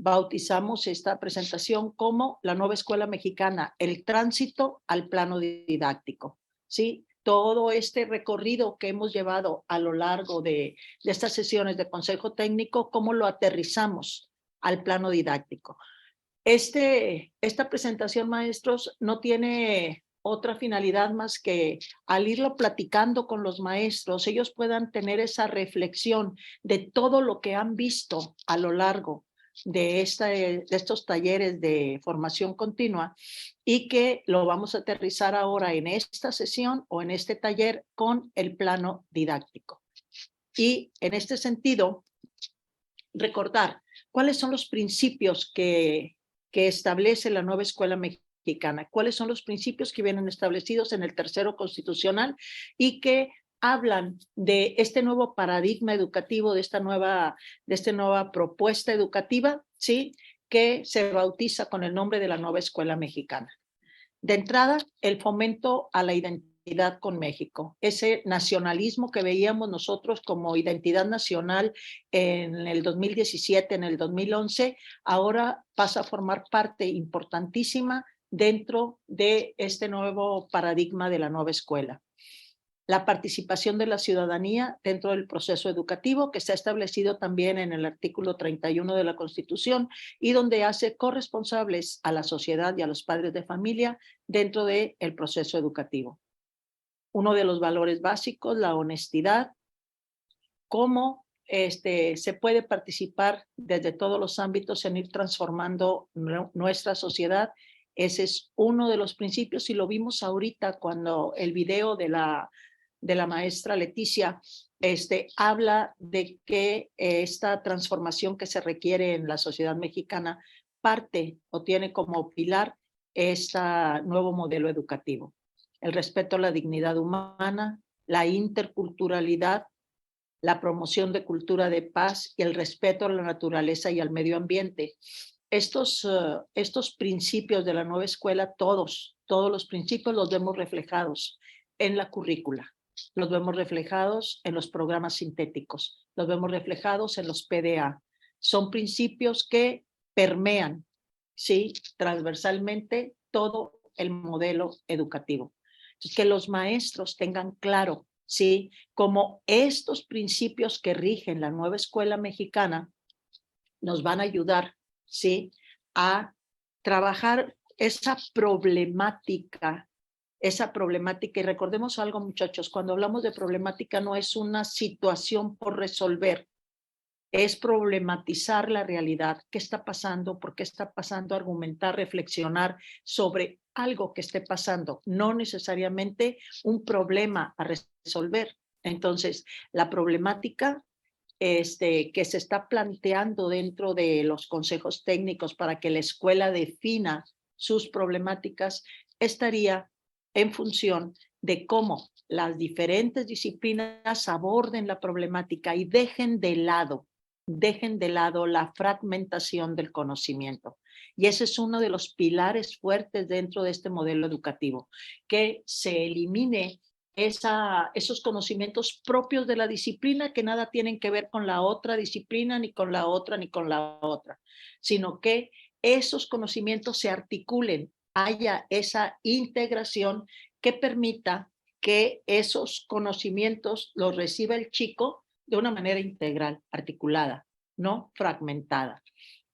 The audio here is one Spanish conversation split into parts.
bautizamos esta presentación como la nueva escuela mexicana, el tránsito al plano didáctico, ¿sí? Todo este recorrido que hemos llevado a lo largo de estas sesiones de consejo técnico, cómo lo aterrizamos al plano didáctico. Esta presentación, maestros, no tiene otra finalidad más que al irlo platicando con los maestros, ellos puedan tener esa reflexión de todo lo que han visto a lo largo de estos talleres de formación continua y que lo vamos a aterrizar ahora en esta sesión o en este taller con el plano didáctico. Y en este sentido, recordar cuáles son los principios que establece la nueva escuela mexicana, cuáles son los principios que vienen establecidos en el tercero constitucional y que hablan de este nuevo paradigma educativo, de esta nueva propuesta educativa, ¿sí? Que se bautiza con el nombre de la nueva escuela mexicana. De entrada, el fomento a la identidad con México, ese nacionalismo que veíamos nosotros como identidad nacional en el 2017, en el 2011, ahora pasa a formar parte importantísima dentro de este nuevo paradigma de la nueva escuela. La participación de la ciudadanía dentro del proceso educativo, que está establecido también en el artículo 31 de la Constitución y donde hace corresponsables a la sociedad y a los padres de familia dentro del proceso educativo. Uno de los valores básicos, la honestidad, cómo se puede participar desde todos los ámbitos en ir transformando nuestra sociedad. Ese es uno de los principios y lo vimos ahorita cuando el video de la maestra Leticia habla de que esta transformación que se requiere en la sociedad mexicana parte o tiene como pilar este nuevo modelo educativo. El respeto a la dignidad humana, la interculturalidad, la promoción de cultura de paz y el respeto a la naturaleza y al medio ambiente. Estos principios de la nueva escuela, todos los principios los vemos reflejados en la currícula, los vemos reflejados en los programas sintéticos, los vemos reflejados en los PDA. Son principios que permean, ¿sí? Transversalmente todo el modelo educativo. Entonces, que los maestros tengan claro, ¿sí? Como estos principios que rigen la nueva escuela mexicana nos van a ayudar, ¿sí? A trabajar esa problemática. Y recordemos algo, muchachos, cuando hablamos de problemática no es una situación por resolver, es problematizar la realidad, qué está pasando, por qué está pasando, argumentar, reflexionar sobre algo que esté pasando, no necesariamente un problema a resolver. Entonces, la problemática que se está planteando dentro de los consejos técnicos para que la escuela defina sus problemáticas estaría en función de cómo las diferentes disciplinas aborden la problemática y dejen de lado la fragmentación del conocimiento. Y ese es uno de los pilares fuertes dentro de este modelo educativo, que se elimine esos conocimientos propios de la disciplina que nada tienen que ver con la otra disciplina, ni con la otra, ni con la otra, sino que esos conocimientos se articulen, haya esa integración que permita que esos conocimientos los reciba el chico de una manera integral, articulada, no fragmentada.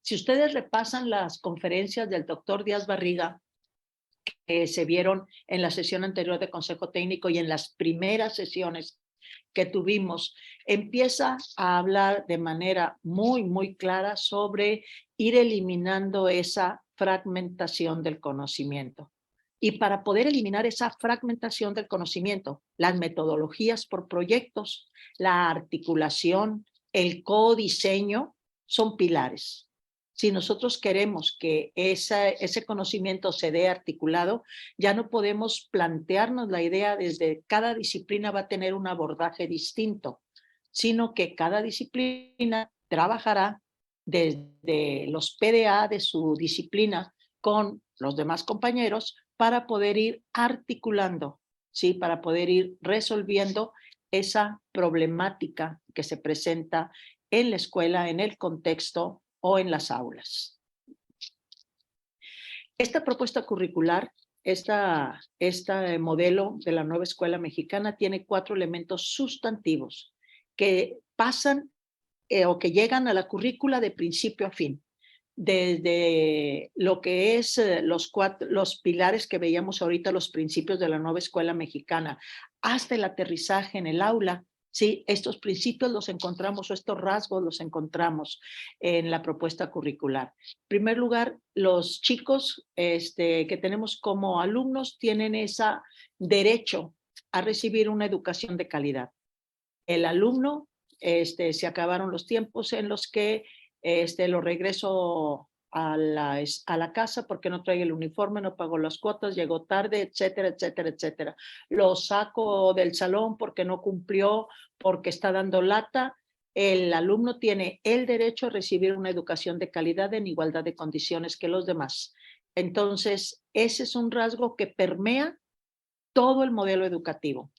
Si ustedes repasan las conferencias del doctor Díaz Barriga, que se vieron en la sesión anterior de Consejo Técnico y en las primeras sesiones que tuvimos, empieza a hablar de manera muy, muy clara sobre ir eliminando esa fragmentación del conocimiento. Y para poder eliminar esa fragmentación del conocimiento, las metodologías por proyectos, la articulación, el codiseño son pilares. Si nosotros queremos que ese conocimiento se dé articulado, ya no podemos plantearnos la idea desde cada disciplina va a tener un abordaje distinto, sino que cada disciplina trabajará desde los PDA de su disciplina con los demás compañeros para poder ir articulando, ¿sí? Para poder ir resolviendo esa problemática que se presenta en la escuela, en el contexto o en las aulas. Esta propuesta curricular, este modelo de la nueva escuela mexicana tiene 4 elementos sustantivos que pasan o que llegan a la currícula de principio a fin. Desde lo que es los pilares que veíamos ahorita, los principios de la nueva escuela mexicana, hasta el aterrizaje en el aula, ¿sí? Estos principios los encontramos, o estos rasgos los encontramos en la propuesta curricular. En primer lugar, los chicos que tenemos como alumnos tienen ese derecho a recibir una educación de calidad. El alumno, se acabaron los tiempos en los que lo regreso a la casa porque no trae el uniforme, no pagó las cuotas, llegó tarde, etcétera, etcétera, etcétera. Lo saco del salón porque no cumplió, porque está dando lata. El alumno tiene el derecho a recibir una educación de calidad en igualdad de condiciones que los demás. Entonces, ese es un rasgo que permea todo el modelo educativo.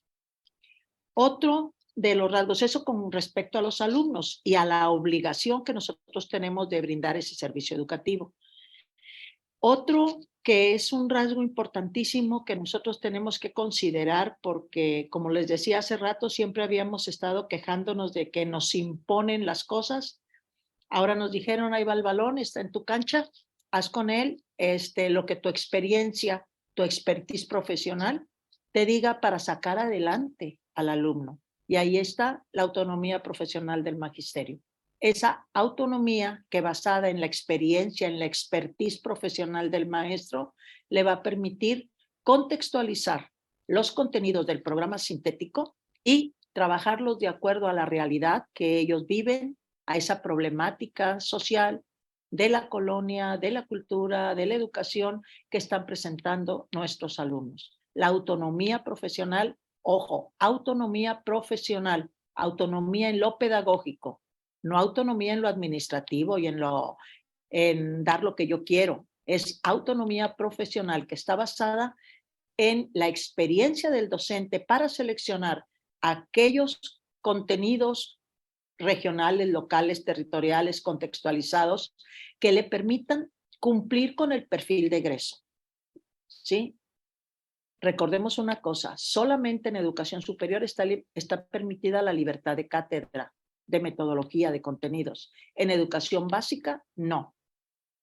Otro de los rasgos, eso con respecto a los alumnos y a la obligación que nosotros tenemos de brindar ese servicio educativo. Otro que es un rasgo importantísimo que nosotros tenemos que considerar porque, como les decía hace rato, siempre habíamos estado quejándonos de que nos imponen las cosas. Ahora nos dijeron, ahí va el balón, está en tu cancha, haz con él lo que tu experiencia, tu expertise profesional te diga para sacar adelante al alumno. Y ahí está la autonomía profesional del magisterio. Esa autonomía que basada en la experiencia, en la expertise profesional del maestro, le va a permitir contextualizar los contenidos del programa sintético y trabajarlos de acuerdo a la realidad que ellos viven, a esa problemática social de la colonia, de la cultura, de la educación que están presentando nuestros alumnos. La autonomía profesional, ojo, autonomía profesional, autonomía en lo pedagógico, no autonomía en lo administrativo y en dar lo que yo quiero. Es autonomía profesional que está basada en la experiencia del docente para seleccionar aquellos contenidos regionales, locales, territoriales, contextualizados, que le permitan cumplir con el perfil de egreso. ¿Sí? Recordemos una cosa, solamente en educación superior está permitida la libertad de cátedra, de metodología, de contenidos. En educación básica, no.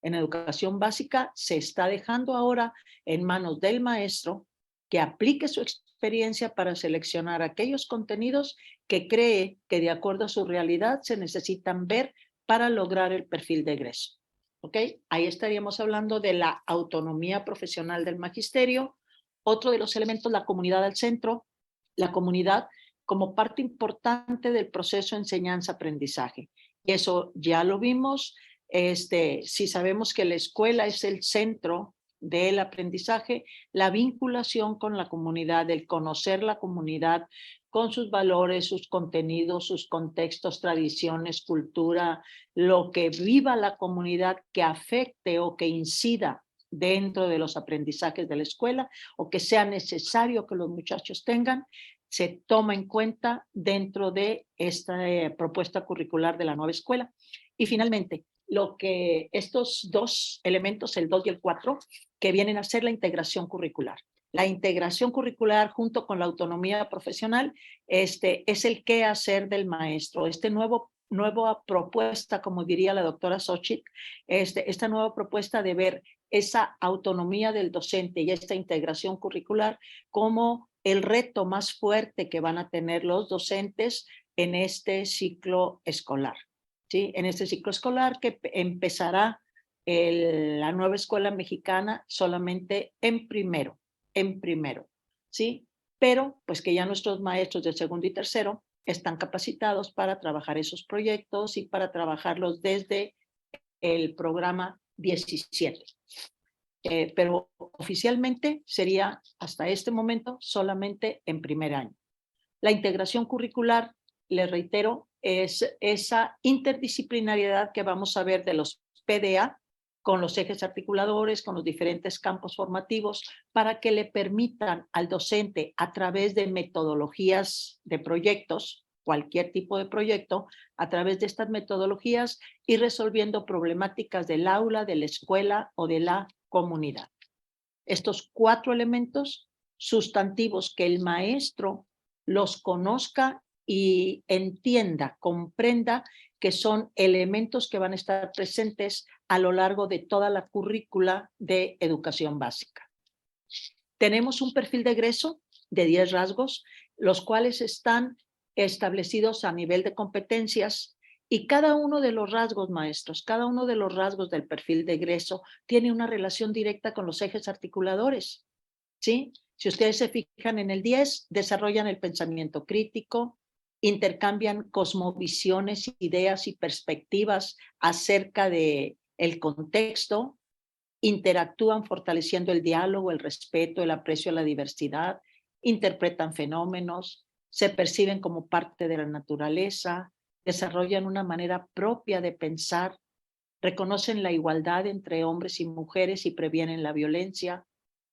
En educación básica se está dejando ahora en manos del maestro que aplique su experiencia para seleccionar aquellos contenidos que cree que de acuerdo a su realidad se necesitan ver para lograr el perfil de egreso. ¿Ok? Ahí estaríamos hablando de la autonomía profesional del magisterio. Otro de los elementos, la comunidad al centro, la comunidad como parte importante del proceso de enseñanza-aprendizaje. Y eso ya lo vimos. Si sabemos que la escuela es el centro del aprendizaje, la vinculación con la comunidad, el conocer la comunidad con sus valores, sus contenidos, sus contextos, tradiciones, cultura, lo que viva la comunidad que afecte o que incida dentro de los aprendizajes de la escuela o que sea necesario que los muchachos tengan, se toma en cuenta dentro de esta propuesta curricular de la nueva escuela. Y finalmente, lo que estos dos elementos, el 2 y el 4, que vienen a ser la integración curricular. La integración curricular junto con la autonomía profesional es el qué hacer del maestro. Nueva propuesta, como diría la doctora Xochitl, esta nueva propuesta de ver esa autonomía del docente y esta integración curricular como el reto más fuerte que van a tener los docentes en este ciclo escolar. ¿Sí? En este ciclo escolar que empezará la nueva escuela mexicana solamente en primero, ¿sí? Pero pues que ya nuestros maestros de segundo y tercero están capacitados para trabajar esos proyectos y para trabajarlos desde el programa 17. Pero oficialmente sería hasta este momento solamente en primer año. La integración curricular, les reitero, es esa interdisciplinariedad que vamos a ver de los PDA con los ejes articuladores, con los diferentes campos formativos, para que le permitan al docente, a través de metodologías de proyectos, cualquier tipo de proyecto a través de estas metodologías y resolviendo problemáticas del aula, de la escuela o de la comunidad. Estos 4 elementos sustantivos que el maestro los conozca y entienda, comprenda que son elementos que van a estar presentes a lo largo de toda la currícula de educación básica. Tenemos un perfil de egreso de 10 rasgos, los cuales están establecidos a nivel de competencias y cada uno de los rasgos, maestros, cada uno de los rasgos del perfil de egreso tiene una relación directa con los ejes articuladores, ¿sí? Si ustedes se fijan en el 10, desarrollan el pensamiento crítico, intercambian cosmovisiones, ideas y perspectivas acerca de el contexto, interactúan fortaleciendo el diálogo, el respeto, el aprecio a la diversidad, interpretan fenómenos, se perciben como parte de la naturaleza, desarrollan una manera propia de pensar, reconocen la igualdad entre hombres y mujeres y previenen la violencia,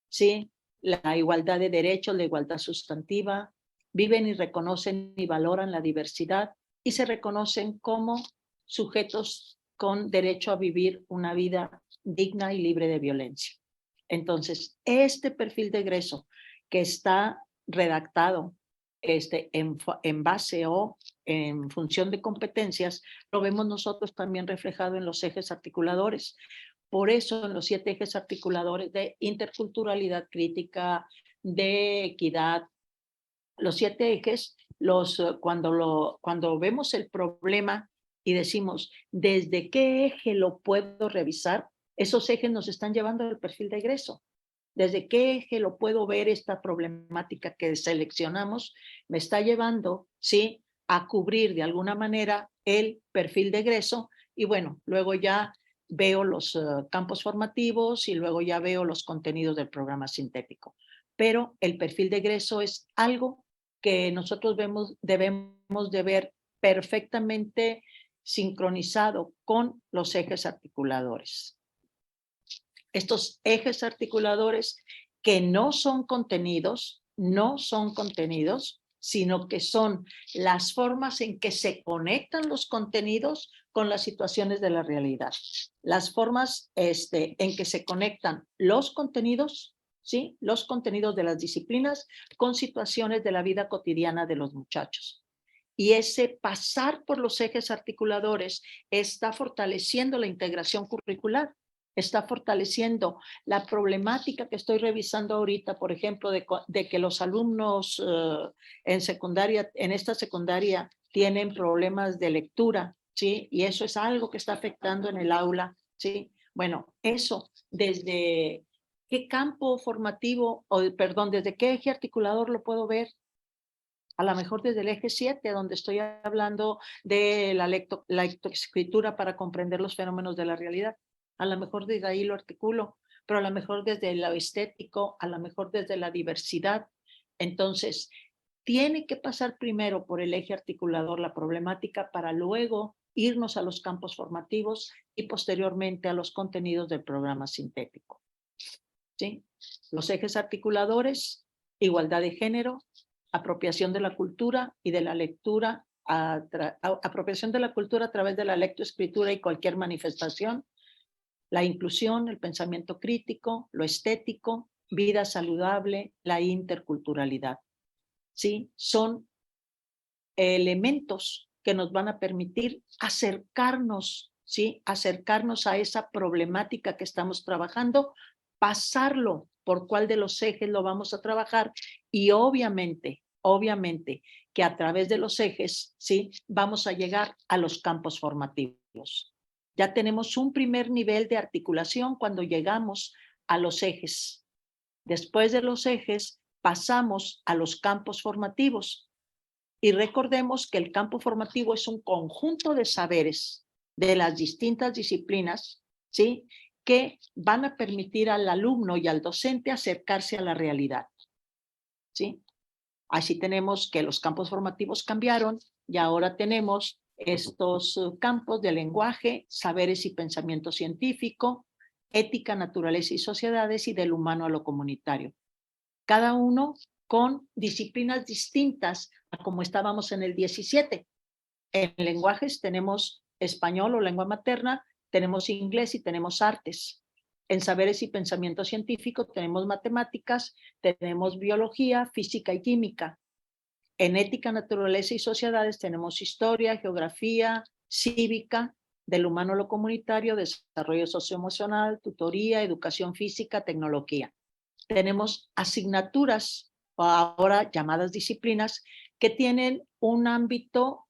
¿sí? La igualdad de derechos, la igualdad sustantiva, viven y reconocen y valoran la diversidad y se reconocen como sujetos con derecho a vivir una vida digna y libre de violencia. Entonces, este perfil de egreso que está redactado en base o en función de competencias, lo vemos nosotros también reflejado en los ejes articuladores. Por eso, en los 7 ejes articuladores de interculturalidad crítica, de equidad, los 7 ejes, cuando vemos el problema y decimos, ¿desde qué eje lo puedo revisar? Esos ejes nos están llevando al perfil de egreso. ¿Desde qué eje lo puedo ver esta problemática que seleccionamos? Me está llevando, ¿sí?, a cubrir de alguna manera el perfil de egreso y bueno, luego ya veo los campos formativos y luego ya veo los contenidos del programa sintético. Pero el perfil de egreso es algo que nosotros debemos de ver perfectamente sincronizado con los ejes articuladores. Estos ejes articuladores que no son contenidos, sino que son las formas en que se conectan los contenidos con las situaciones de la realidad. Las formas en que se conectan los contenidos, ¿sí? Los contenidos de las disciplinas con situaciones de la vida cotidiana de los muchachos. Y ese pasar por los ejes articuladores está fortaleciendo la integración curricular, está fortaleciendo la problemática que estoy revisando ahorita, por ejemplo, de que los alumnos en esta secundaria tienen problemas de lectura, ¿sí? Y eso es algo que está afectando en el aula, ¿sí? Bueno, eso desde qué campo formativo, desde qué eje articulador lo puedo ver. A lo mejor desde el eje 7, donde estoy hablando de la lectoescritura para comprender los fenómenos de la realidad. A lo mejor desde ahí lo articulo, pero a lo mejor desde lo estético, a lo mejor desde la diversidad. Entonces, tiene que pasar primero por el eje articulador la problemática para luego irnos a los campos formativos y posteriormente a los contenidos del programa sintético. ¿Sí? Los ejes articuladores, igualdad de género, apropiación de la cultura y de la lectura, apropiación de la cultura a través de la lectoescritura y cualquier manifestación, la inclusión, el pensamiento crítico, lo estético, vida saludable, la interculturalidad. ¿Sí? Son elementos que nos van a permitir acercarnos, ¿sí? Acercarnos a esa problemática que estamos trabajando, pasarlo por cuál de los ejes lo vamos a trabajar y obviamente que a través de los ejes, ¿sí?, vamos a llegar a los campos formativos. Ya tenemos un primer nivel de articulación cuando llegamos a los ejes. Después de los ejes, pasamos a los campos formativos. Y recordemos que el campo formativo es un conjunto de saberes de las distintas disciplinas, ¿sí?, que van a permitir al alumno y al docente acercarse a la realidad, ¿sí? Así tenemos que los campos formativos cambiaron y ahora tenemos estos campos de lenguaje, saberes y pensamiento científico, ética, naturaleza y sociedades y del humano a lo comunitario. Cada uno con disciplinas distintas a como estábamos en el 17. En lenguajes tenemos español o lengua materna, tenemos inglés y tenemos artes. En saberes y pensamiento científico tenemos matemáticas, tenemos biología, física y química. En ética, naturaleza y sociedades tenemos historia, geografía, cívica, del humano a lo comunitario, desarrollo socioemocional, tutoría, educación física, tecnología. Tenemos asignaturas, ahora llamadas disciplinas, que tienen un ámbito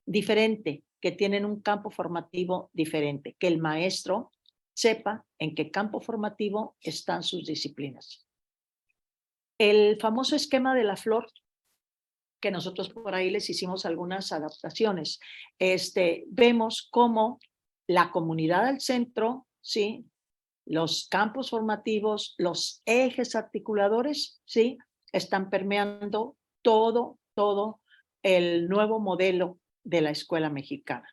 diferente, que tienen un campo formativo diferente, que el maestro sepa en qué campo formativo están sus disciplinas. El famoso esquema de la flor, que nosotros por ahí les hicimos algunas adaptaciones, vemos cómo la comunidad al centro, ¿sí?, los campos formativos, los ejes articuladores, ¿sí?, están permeando todo el nuevo modelo de la escuela mexicana.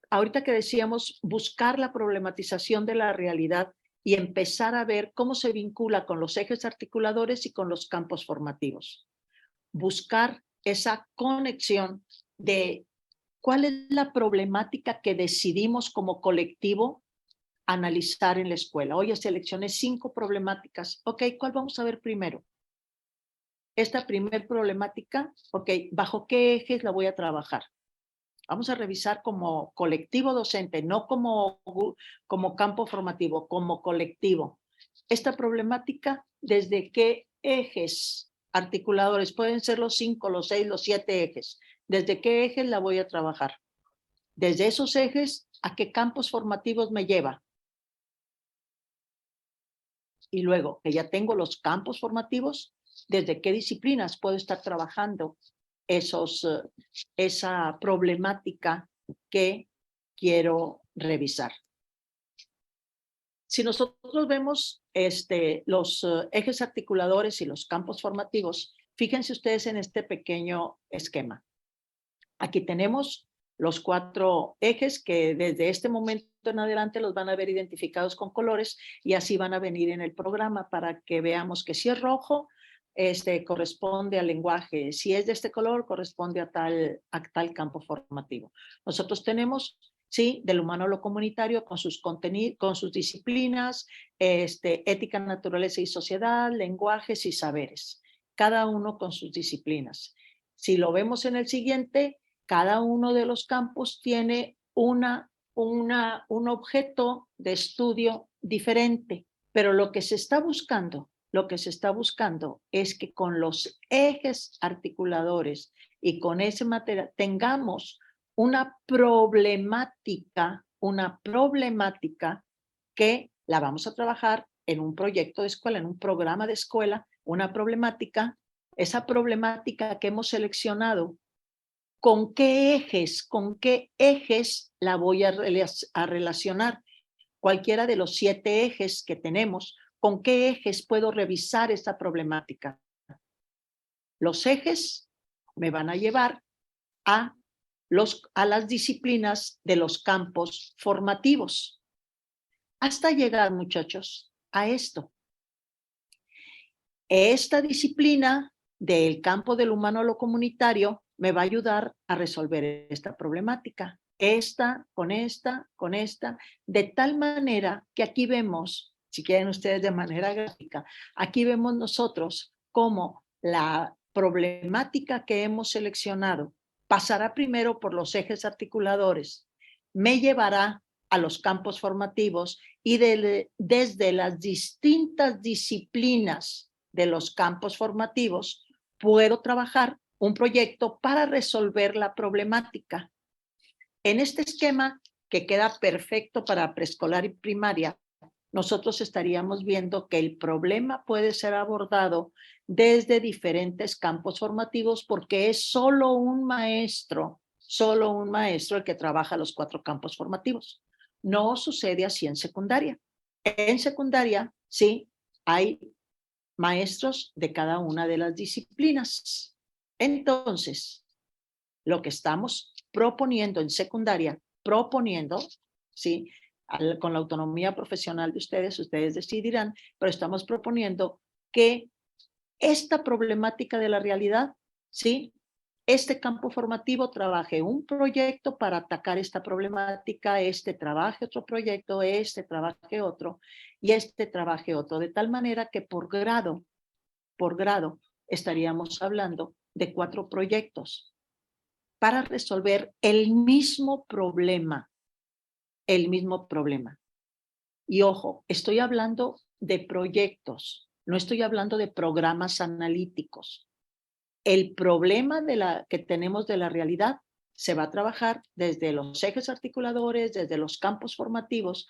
Ahorita que decíamos buscar la problematización de la realidad y empezar a ver cómo se vincula con los ejes articuladores y con los campos formativos. Buscar esa conexión de cuál es la problemática que decidimos como colectivo analizar en la escuela. Oye, seleccioné 5 problemáticas. Ok, ¿cuál vamos a ver primero? Esta primer problemática, ok, ¿bajo qué ejes la voy a trabajar? Vamos a revisar como colectivo docente, no como campo formativo, como colectivo. Esta problemática, ¿desde qué ejes articuladores? Pueden ser los 5, los 6, los 7 ejes. ¿Desde qué ejes la voy a trabajar? Desde esos ejes, ¿a qué campos formativos me lleva? Y luego, que ya tengo los campos formativos, ¿desde qué disciplinas puedo estar trabajando esa problemática que quiero revisar? Si nosotros vemos los ejes articuladores y los campos formativos, fíjense ustedes en este pequeño esquema. Aquí tenemos los 4 ejes que desde este momento en adelante los van a ver identificados con colores y así van a venir en el programa para que veamos que si es rojo, corresponde al lenguaje, si es de este color, corresponde a tal campo formativo. Nosotros tenemos, sí, del humano a lo comunitario con sus contenidos, con sus disciplinas, ética, naturaleza y sociedad, lenguajes y saberes, cada uno con sus disciplinas. Si lo vemos en el siguiente, cada uno de los campos tiene un objeto de estudio diferente, pero lo que se está buscando es que con los ejes articuladores y con ese material tengamos una problemática que la vamos a trabajar en un proyecto de escuela, en un programa de escuela, esa problemática que hemos seleccionado. ¿Con qué ejes la voy a relacionar? Cualquiera de los 7 ejes que tenemos, ¿con qué ejes puedo revisar esta problemática? Los ejes me van a llevar a las disciplinas de los campos formativos. Hasta llegar, muchachos, a esto. Esta disciplina del campo del humano a lo comunitario me va a ayudar a resolver esta problemática. Esta, de tal manera que aquí vemos, si quieren ustedes de manera gráfica, aquí vemos nosotros cómo la problemática que hemos seleccionado pasará primero por los ejes articuladores, me llevará a los campos formativos y desde las distintas disciplinas de los campos formativos, puedo trabajar un proyecto para resolver la problemática. En este esquema, que queda perfecto para preescolar y primaria, nosotros estaríamos viendo que el problema puede ser abordado desde diferentes campos formativos porque es solo un maestro el que trabaja los 4 campos formativos. No sucede así en secundaria. En secundaria, sí, hay maestros de cada una de las disciplinas. Entonces, lo que estamos proponiendo en secundaria, ¿sí? con la autonomía profesional de ustedes decidirán, pero estamos proponiendo que esta problemática de la realidad, ¿sí? Este campo formativo trabaje un proyecto para atacar esta problemática, este trabaje otro proyecto, este trabaje otro y este trabaje otro, de tal manera que por grado, estaríamos hablando de 4 proyectos para resolver el mismo problema. Y ojo, estoy hablando de proyectos, no estoy hablando de programas analíticos. El problema que tenemos de la realidad se va a trabajar desde los ejes articuladores, desde los campos formativos,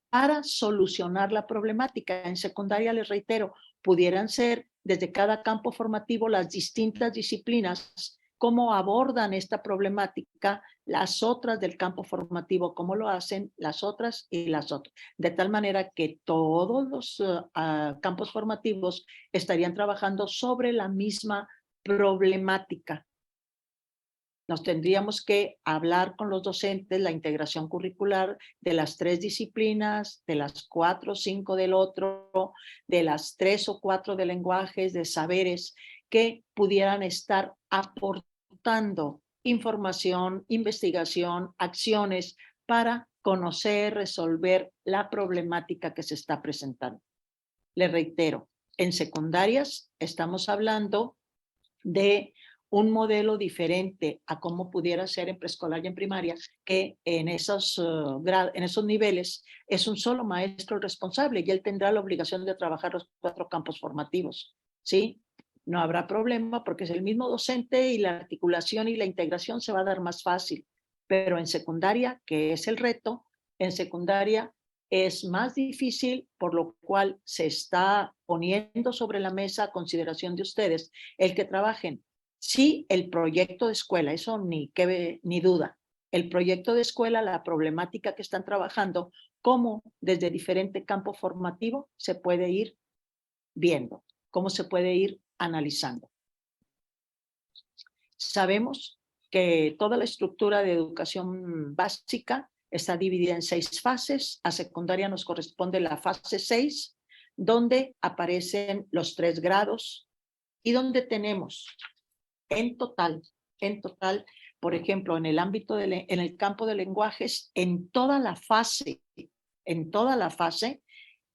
para solucionar la problemática. En secundaria, les reitero, pudieran ser desde cada campo formativo las distintas disciplinas, cómo abordan esta problemática, las otras del campo formativo, cómo lo hacen las otras y las otras. De tal manera que todos los campos formativos estarían trabajando sobre la misma problemática. Nos tendríamos que hablar con los docentes la integración curricular de las 3 disciplinas, de las 4 o 5 del otro, de las 3 o 4 de lenguajes, de saberes que pudieran estar aportando información, investigación, acciones para conocer, resolver la problemática que se está presentando. Le reitero, en secundarias estamos hablando de un modelo diferente a cómo pudiera ser en preescolar y en primaria, que en esos niveles es un solo maestro el responsable y él tendrá la obligación de trabajar los 4 campos formativos, ¿sí? No habrá problema porque es el mismo docente y la articulación y la integración se va a dar más fácil. Pero en secundaria, que es el reto, en secundaria es más difícil, por lo cual se está poniendo sobre la mesa a consideración de ustedes el que trabajen. Sí, el proyecto de escuela, eso ni duda. El proyecto de escuela, la problemática que están trabajando, cómo desde diferente campo formativo se puede ir viendo, cómo se puede ir analizando. Sabemos que toda la estructura de educación básica está dividida en 6 fases. A secundaria nos corresponde la fase 6, donde aparecen los 3 grados y donde tenemos en total, por ejemplo, en el ámbito en el campo de lenguajes, en toda la fase,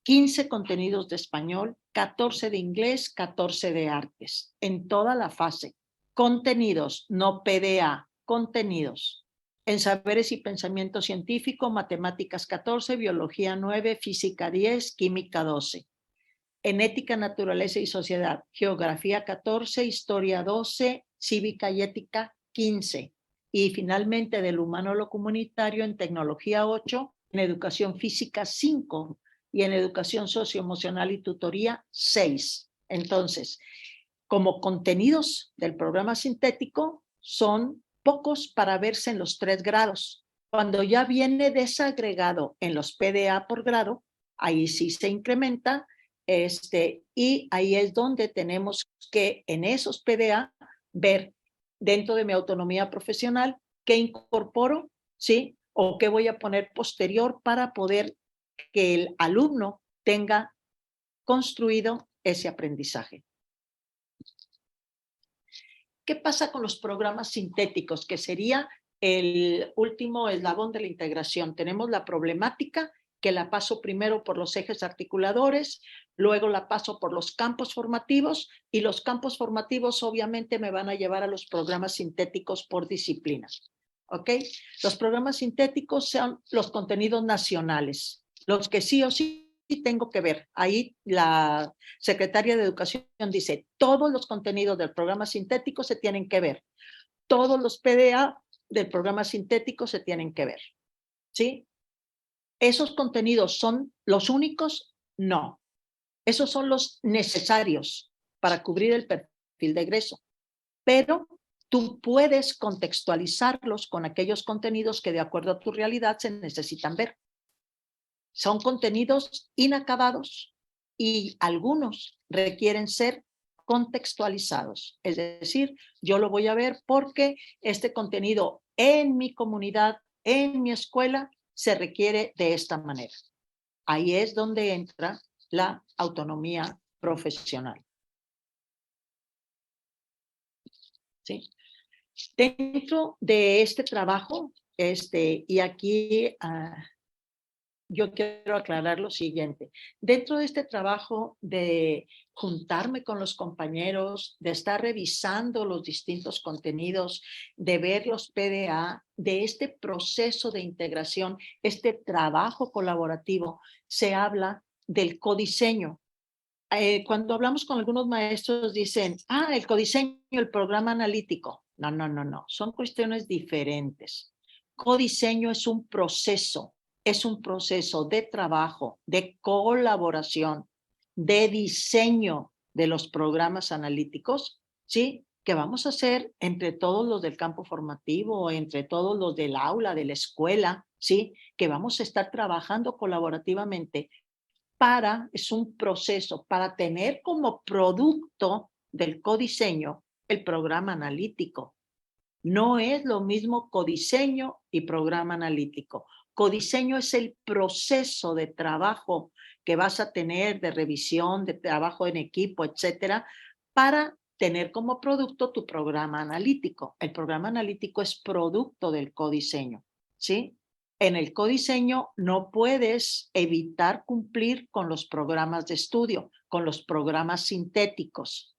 15 contenidos de español, 14 de inglés, 14 de artes, en toda la fase. Contenidos, no PDA, contenidos. En saberes y pensamiento científico, matemáticas 14, biología 9, física 10, química 12. En ética, naturaleza y sociedad, geografía 14, historia 12, cívica y ética 15. Y finalmente del humano a lo comunitario en tecnología 8, en educación física 5 y en educación socioemocional y tutoría 6. Entonces, como contenidos del programa sintético son pocos para verse en los 3 grados. Cuando ya viene desagregado en los PDA por grado, ahí sí se incrementa. Y ahí es donde tenemos que en esos PDA ver dentro de mi autonomía profesional qué incorporo, ¿sí? O qué voy a poner posterior para poder que el alumno tenga construido ese aprendizaje. ¿Qué pasa con los programas sintéticos? Que sería el último eslabón de la integración. Tenemos la problemática que la paso primero por los ejes articuladores, luego la paso por los campos formativos y los campos formativos obviamente me van a llevar a los programas sintéticos por disciplinas. ¿Ok? Los programas sintéticos son los contenidos nacionales, los que sí o sí tengo que ver. Ahí la secretaria de Educación dice, todos los contenidos del programa sintético se tienen que ver. Todos los PDA del programa sintético se tienen que ver. ¿Sí? ¿Esos contenidos son los únicos? No. Esos son los necesarios para cubrir el perfil de egreso. Pero tú puedes contextualizarlos con aquellos contenidos que de acuerdo a tu realidad se necesitan ver. Son contenidos inacabados y algunos requieren ser contextualizados. Es decir, yo lo voy a ver porque este contenido en mi comunidad, en mi escuela, se requiere de esta manera. Ahí es donde entra la autonomía profesional. ¿Sí? Dentro de este trabajo, y aquí yo quiero aclarar lo siguiente. Dentro de este trabajo de juntarme con los compañeros, de estar revisando los distintos contenidos, de ver los PDA, de este proceso de integración, este trabajo colaborativo, se habla del codiseño. Cuando hablamos con algunos maestros dicen, el codiseño, el programa analítico. No, no, no, no. Son cuestiones diferentes. Codiseño es un proceso de trabajo, de colaboración, de diseño de los programas analíticos, ¿sí? Que vamos a hacer entre todos los del campo formativo, entre todos los del aula, de la escuela, ¿sí? Que vamos a estar trabajando colaborativamente es un proceso para tener como producto del codiseño el programa analítico. No es lo mismo codiseño y programa analítico. Codiseño es el proceso de trabajo que vas a tener, de revisión, de trabajo en equipo, etcétera, para tener como producto tu programa analítico. El programa analítico es producto del codiseño, ¿sí? En el codiseño no puedes evitar cumplir con los programas de estudio, con los programas sintéticos.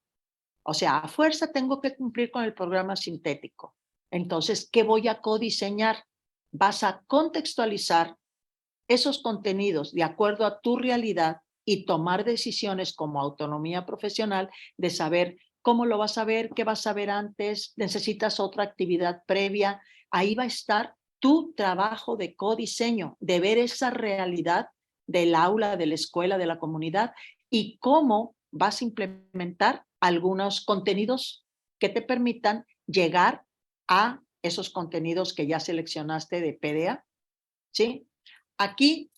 O sea, a fuerza tengo que cumplir con el programa sintético. Entonces, ¿qué voy a codiseñar? Vas a contextualizar esos contenidos de acuerdo a tu realidad y tomar decisiones como autonomía profesional de saber cómo lo vas a ver, qué vas a ver antes, necesitas otra actividad previa. Ahí va a estar tu trabajo de codiseño, de ver esa realidad del aula, de la escuela, de la comunidad y cómo vas a implementar algunos contenidos que te permitan llegar a esos contenidos que ya seleccionaste de PDA, ¿sí? Aquí,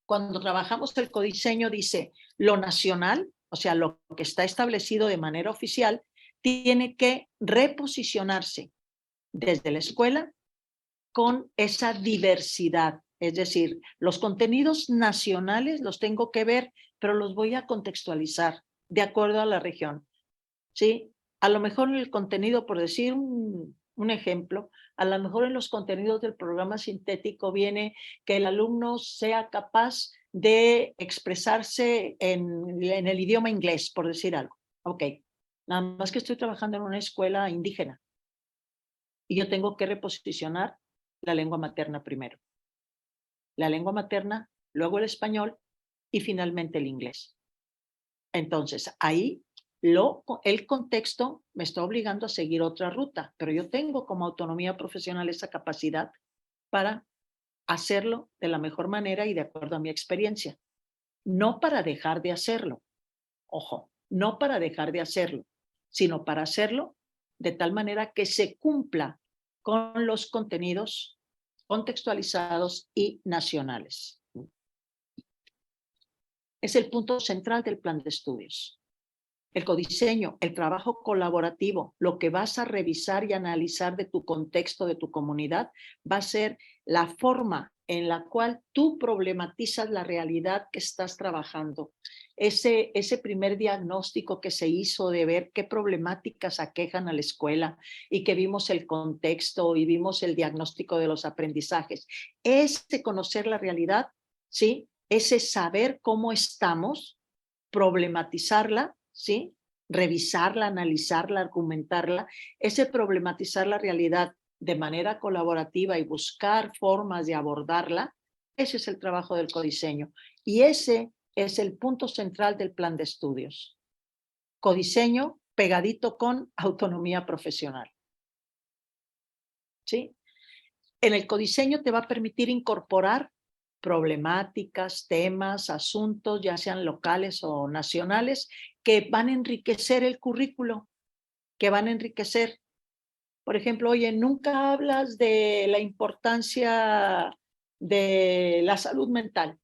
cuando trabajamos el codiseño, dice lo nacional, o sea, lo que está establecido de manera oficial, tiene que reposicionarse desde la escuela con esa diversidad. Es decir, los contenidos nacionales los tengo que ver, pero los voy a contextualizar de acuerdo a la región. ¿Sí? A lo mejor en el contenido, por decir un ejemplo, a lo mejor en los contenidos del programa sintético viene que el alumno sea capaz de expresarse en el idioma inglés, por decir algo. Ok, nada más que estoy trabajando en una escuela indígena y yo tengo que reposicionar la lengua materna primero. La lengua materna, luego el español y finalmente el inglés. Entonces, ahí el contexto me está obligando a seguir otra ruta, pero yo tengo como autonomía profesional esa capacidad para hacerlo de la mejor manera y de acuerdo a mi experiencia. No para dejar de hacerlo, ojo, no para dejar de hacerlo, sino para hacerlo de tal manera que se cumpla con los contenidos contextualizados y nacionales. Es el punto central del plan de estudios. El codiseño, el trabajo colaborativo, lo que vas a revisar y analizar de tu contexto, de tu comunidad, va a ser la forma en la cual tú problematizas la realidad que estás trabajando. Ese primer diagnóstico que se hizo de ver qué problemáticas aquejan a la escuela y que vimos el contexto y vimos el diagnóstico de los aprendizajes. Ese conocer la realidad, ¿sí? Ese saber cómo estamos, problematizarla, ¿sí? Revisarla, analizarla, argumentarla, ese problematizar la realidad de manera colaborativa y buscar formas de abordarla, ese es el trabajo del codiseño. Y ese es el punto central del plan de estudios. Codiseño pegadito con autonomía profesional. ¿Sí? En el codiseño te va a permitir incorporar problemáticas, temas, asuntos, ya sean locales o nacionales, que van a enriquecer el currículo, que van a enriquecer. Por ejemplo, oye, nunca hablas de la importancia de la salud mental.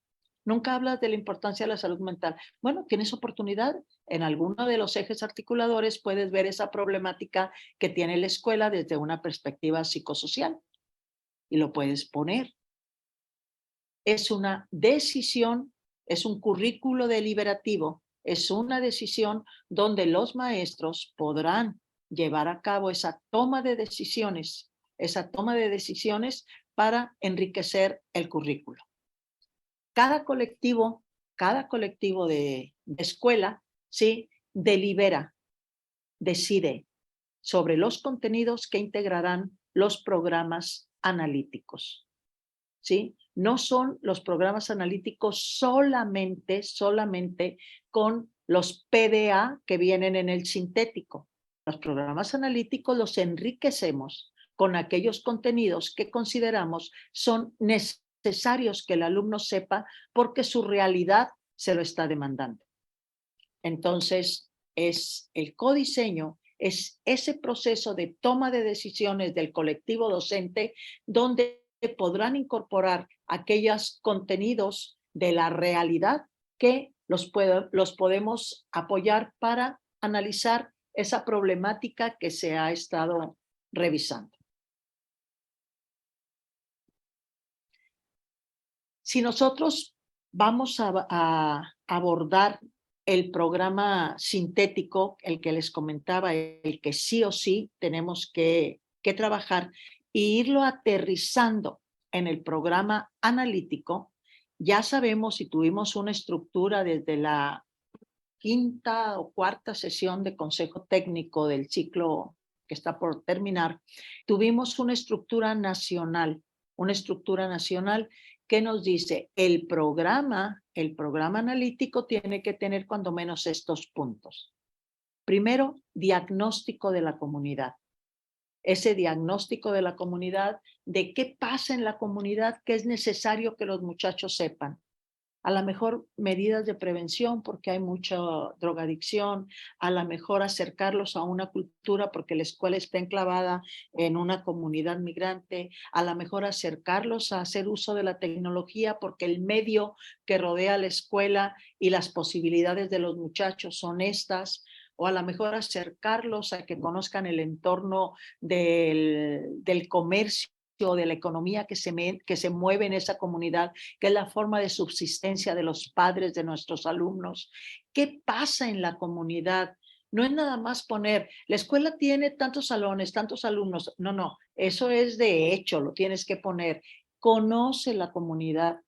Nunca hablas de la importancia de la salud mental. Bueno, tienes oportunidad. En alguno de los ejes articuladores puedes ver esa problemática que tiene la escuela desde una perspectiva psicosocial y lo puedes poner. es una decisión, es un currículo deliberativo, es una decisión donde los maestros podrán llevar a cabo esa toma de decisiones para enriquecer el currículo. Cada colectivo de escuela, ¿sí?, delibera, decide sobre los contenidos que integrarán los programas analíticos, ¿sí? No son los programas analíticos solamente con los PDA que vienen en el sintético. Los programas analíticos los enriquecemos con aquellos contenidos que consideramos son necesarios que el alumno sepa porque su realidad se lo está demandando. Entonces, es el codiseño, es ese proceso de toma de decisiones del colectivo docente donde podrán incorporar aquellos contenidos de la realidad que los podemos apoyar para analizar esa problemática que se ha estado revisando. Si nosotros vamos a abordar el programa sintético, el que les comentaba, el que sí o sí tenemos que trabajar e irlo aterrizando en el programa analítico, ya sabemos si tuvimos una estructura desde la quinta o cuarta sesión de consejo técnico del ciclo que está por terminar, tuvimos una estructura nacional que nos dice el programa analítico tiene que tener cuando menos estos puntos. Primero, diagnóstico de la comunidad. Ese diagnóstico de la comunidad, de qué pasa en la comunidad, qué es necesario que los muchachos sepan. A lo mejor medidas de prevención porque hay mucha drogadicción, a lo mejor acercarlos a una cultura porque la escuela está enclavada en una comunidad migrante, a lo mejor acercarlos a hacer uso de la tecnología porque el medio que rodea la escuela y las posibilidades de los muchachos son estas, o a lo mejor acercarlos a que conozcan el entorno del comercio, de la economía que se mueve en esa comunidad, que es la forma de subsistencia de los padres de nuestros alumnos. ¿Qué pasa en la comunidad? No es nada más poner, la escuela tiene tantos salones, tantos alumnos. No, eso es de hecho, lo tienes que poner. Conoce la comunidad.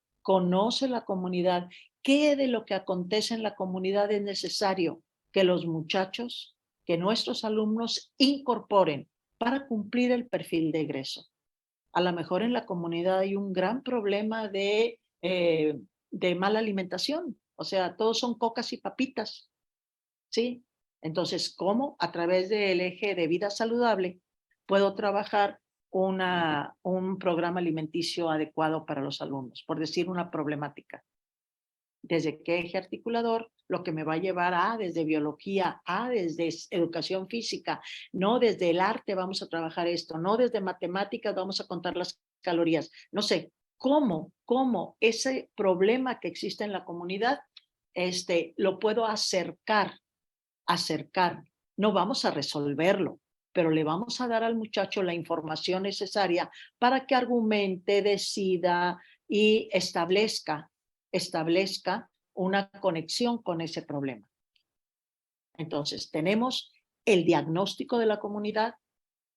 ¿Qué de lo que acontece en la comunidad es necesario que los muchachos, que nuestros alumnos incorporen para cumplir el perfil de egreso? A lo mejor en la comunidad hay un gran problema de mala alimentación. O sea, todos son cocas y papitas, ¿sí? Entonces, ¿cómo? A través del eje de vida saludable puedo trabajar un programa alimenticio adecuado para los alumnos, por decir una problemática. Desde qué eje articulador, lo que me va a llevar desde biología, desde educación física, no desde el arte vamos a trabajar esto, no desde matemáticas vamos a contar las calorías. No sé, cómo ese problema que existe en la comunidad, lo puedo acercar. No vamos a resolverlo, pero le vamos a dar al muchacho la información necesaria para que argumente, decida y establezca una conexión con ese problema. Entonces, tenemos el diagnóstico de la comunidad,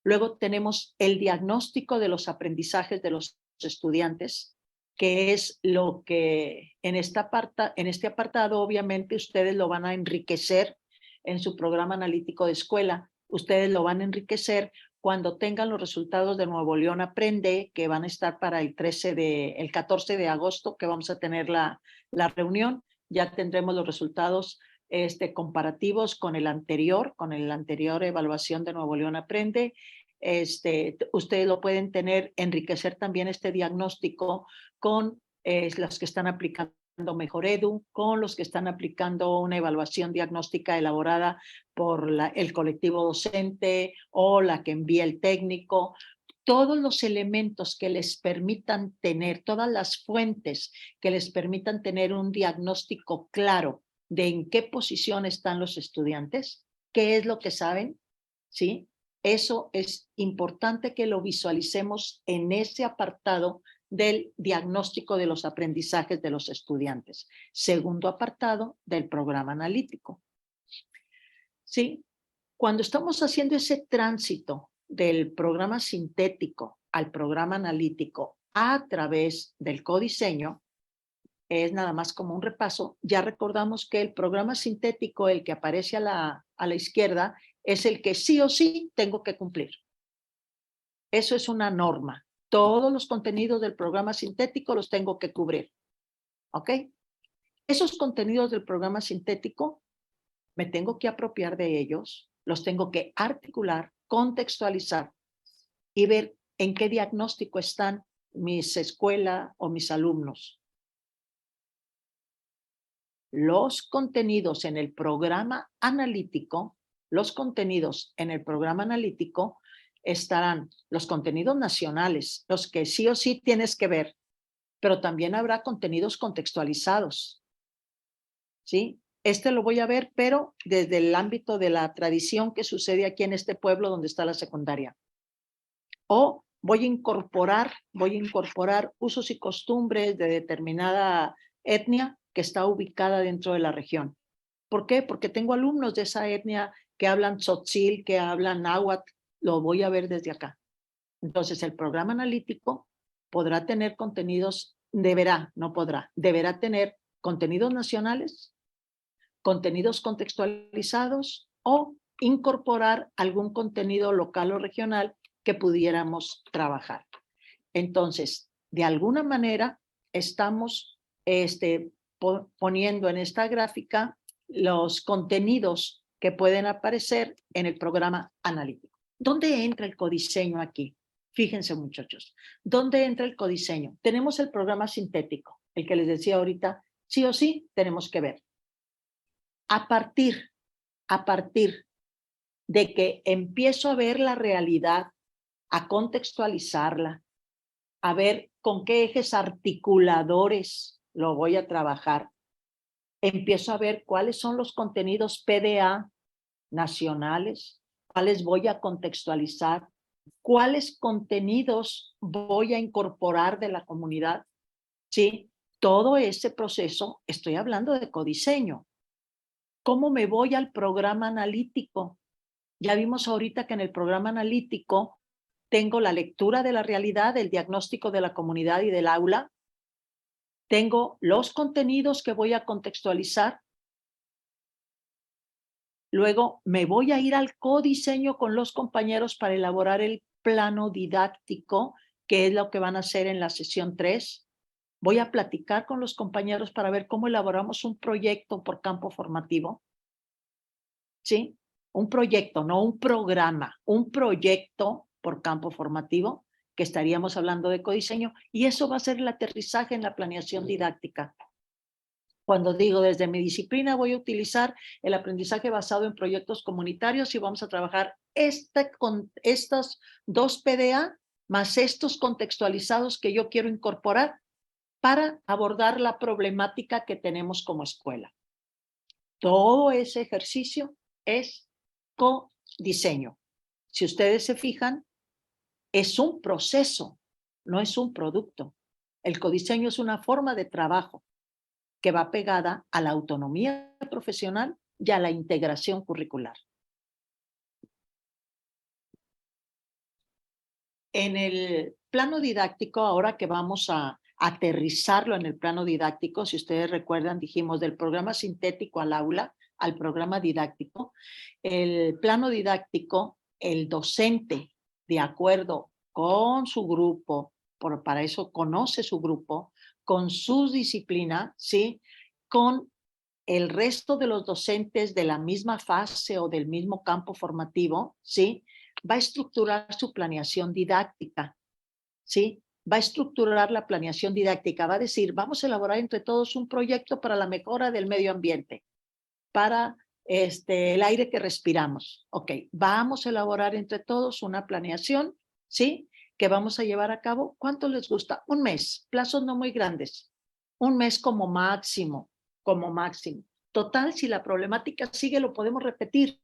luego tenemos el diagnóstico de los aprendizajes de los estudiantes, que es lo que en este apartado obviamente ustedes lo van a enriquecer en su programa analítico de escuela. Ustedes lo van a enriquecer cuando tengan los resultados de Nuevo León Aprende, que van a estar para el 14 de agosto, que vamos a tener la reunión. Ya tendremos los resultados comparativos con la anterior evaluación de Nuevo León Aprende. Ustedes lo pueden enriquecer también este diagnóstico con los que están aplicando Mejor Edu, con los que están aplicando una evaluación diagnóstica elaborada por el colectivo docente o la que envía el técnico. Todos los elementos que les permitan tener, todas las fuentes que les permitan tener un diagnóstico claro de en qué posición están los estudiantes, qué es lo que saben, ¿sí? Eso es importante que lo visualicemos en ese apartado del diagnóstico de los aprendizajes de los estudiantes. Segundo apartado del programa analítico. ¿Sí? Cuando estamos haciendo ese tránsito del programa sintético al programa analítico a través del codiseño, es nada más como un repaso. Ya recordamos que el programa sintético, el que aparece a la izquierda, es el que sí o sí tengo que cumplir. Eso es una norma. Todos los contenidos del programa sintético los tengo que cubrir. ¿Ok? Esos contenidos del programa sintético me tengo que apropiar de ellos, los tengo que articular, contextualizar y ver en qué diagnóstico están mis escuelas o mis alumnos. Los contenidos en el programa analítico, estarán los contenidos nacionales, los que sí o sí tienes que ver, pero también habrá contenidos contextualizados. ¿Sí? Este lo voy a ver, pero desde el ámbito de la tradición que sucede aquí en este pueblo donde está la secundaria. O voy a incorporar usos y costumbres de determinada etnia que está ubicada dentro de la región. ¿Por qué? Porque tengo alumnos de esa etnia que hablan tzotzil, que hablan náhuatl, lo voy a ver desde acá. Entonces, el programa analítico podrá tener contenidos, deberá tener contenidos nacionales, contenidos contextualizados o incorporar algún contenido local o regional que pudiéramos trabajar. Entonces, de alguna manera, estamos poniendo en esta gráfica los contenidos que pueden aparecer en el programa analítico. ¿Dónde entra el codiseño aquí? Fíjense, muchachos, ¿dónde entra el codiseño? Tenemos el programa sintético, el que les decía ahorita, sí o sí tenemos que ver. A partir de que empiezo a ver la realidad, a contextualizarla, a ver con qué ejes articuladores lo voy a trabajar, empiezo a ver cuáles son los contenidos PDA nacionales, cuáles voy a contextualizar, cuáles contenidos voy a incorporar de la comunidad. ¿Sí? Todo ese proceso, estoy hablando de codiseño. ¿Cómo me voy al programa analítico? Ya vimos ahorita que en el programa analítico tengo la lectura de la realidad, el diagnóstico de la comunidad y del aula. Tengo los contenidos que voy a contextualizar. Luego me voy a ir al codiseño con los compañeros para elaborar el plano didáctico, que es lo que van a hacer en la sesión 3. Voy a platicar con los compañeros para ver cómo elaboramos un proyecto por campo formativo. ¿Sí? Un proyecto, no un programa, un proyecto por campo formativo, que estaríamos hablando de codiseño, y eso va a ser el aterrizaje en la planeación didáctica. Cuando digo desde mi disciplina voy a utilizar el aprendizaje basado en proyectos comunitarios y vamos a trabajar con estos 2 PDA más estos contextualizados que yo quiero incorporar para abordar la problemática que tenemos como escuela. Todo ese ejercicio es codiseño. Si ustedes se fijan, es un proceso, no es un producto. El codiseño es una forma de trabajo que va pegada a la autonomía profesional y a la integración curricular. En el plano didáctico, ahora que vamos a aterrizarlo en el plano didáctico, si ustedes recuerdan, dijimos del programa sintético al aula, al programa didáctico. El plano didáctico, el docente, de acuerdo con su grupo, para eso conoce su grupo, con su disciplina, ¿sí? Con el resto de los docentes de la misma fase o del mismo campo formativo, ¿sí? Va a estructurar su planeación didáctica, ¿sí? Va a estructurar la planeación didáctica, va a decir, vamos a elaborar entre todos un proyecto para la mejora del medio ambiente, para el aire que respiramos. Ok, vamos a elaborar entre todos una planeación, ¿sí? Que vamos a llevar a cabo. ¿Cuánto les gusta? Un mes, plazos no muy grandes. Un mes como máximo, como máximo. Total, si la problemática sigue, lo podemos repetir,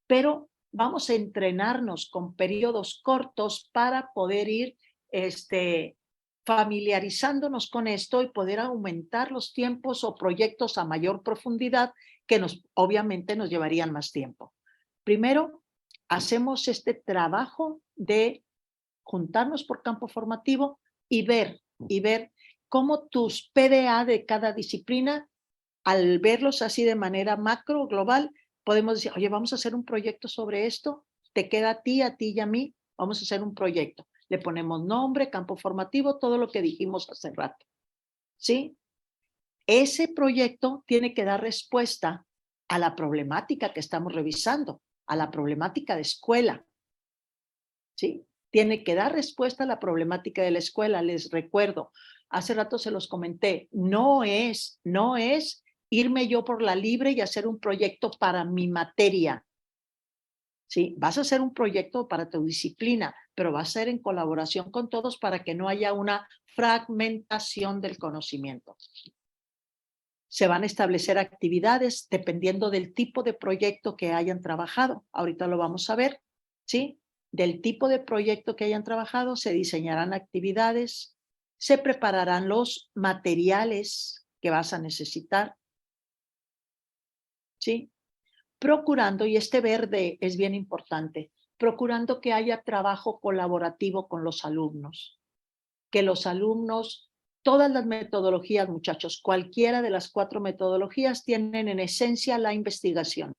pero vamos a entrenarnos con periodos cortos para poder ir familiarizándonos con esto y poder aumentar los tiempos o proyectos a mayor profundidad que obviamente nos llevarían más tiempo. Primero, hacemos este trabajo de juntarnos por campo formativo y ver cómo tus PDA de cada disciplina, al verlos así de manera macro, global, podemos decir, oye, vamos a hacer un proyecto sobre esto, te queda a ti y a mí, vamos a hacer un proyecto. Le ponemos nombre, campo formativo, todo lo que dijimos hace rato, ¿sí? Ese proyecto tiene que dar respuesta a la problemática que estamos revisando, a la problemática de escuela, ¿sí? Tiene que dar respuesta a la problemática de la escuela. Les recuerdo, hace rato se los comenté, no es irme yo por la libre y hacer un proyecto para mi materia. Sí, vas a hacer un proyecto para tu disciplina, pero va a ser en colaboración con todos para que no haya una fragmentación del conocimiento. Se van a establecer actividades dependiendo del tipo de proyecto que hayan trabajado. Ahorita lo vamos a ver, ¿sí? Del tipo de proyecto que hayan trabajado, se diseñarán actividades, se prepararán los materiales que vas a necesitar, ¿sí? Procurando, y este verde es bien importante, procurando que haya trabajo colaborativo con los alumnos, que los alumnos, todas las metodologías, muchachos, cualquiera de las 4 metodologías tienen en esencia la investigación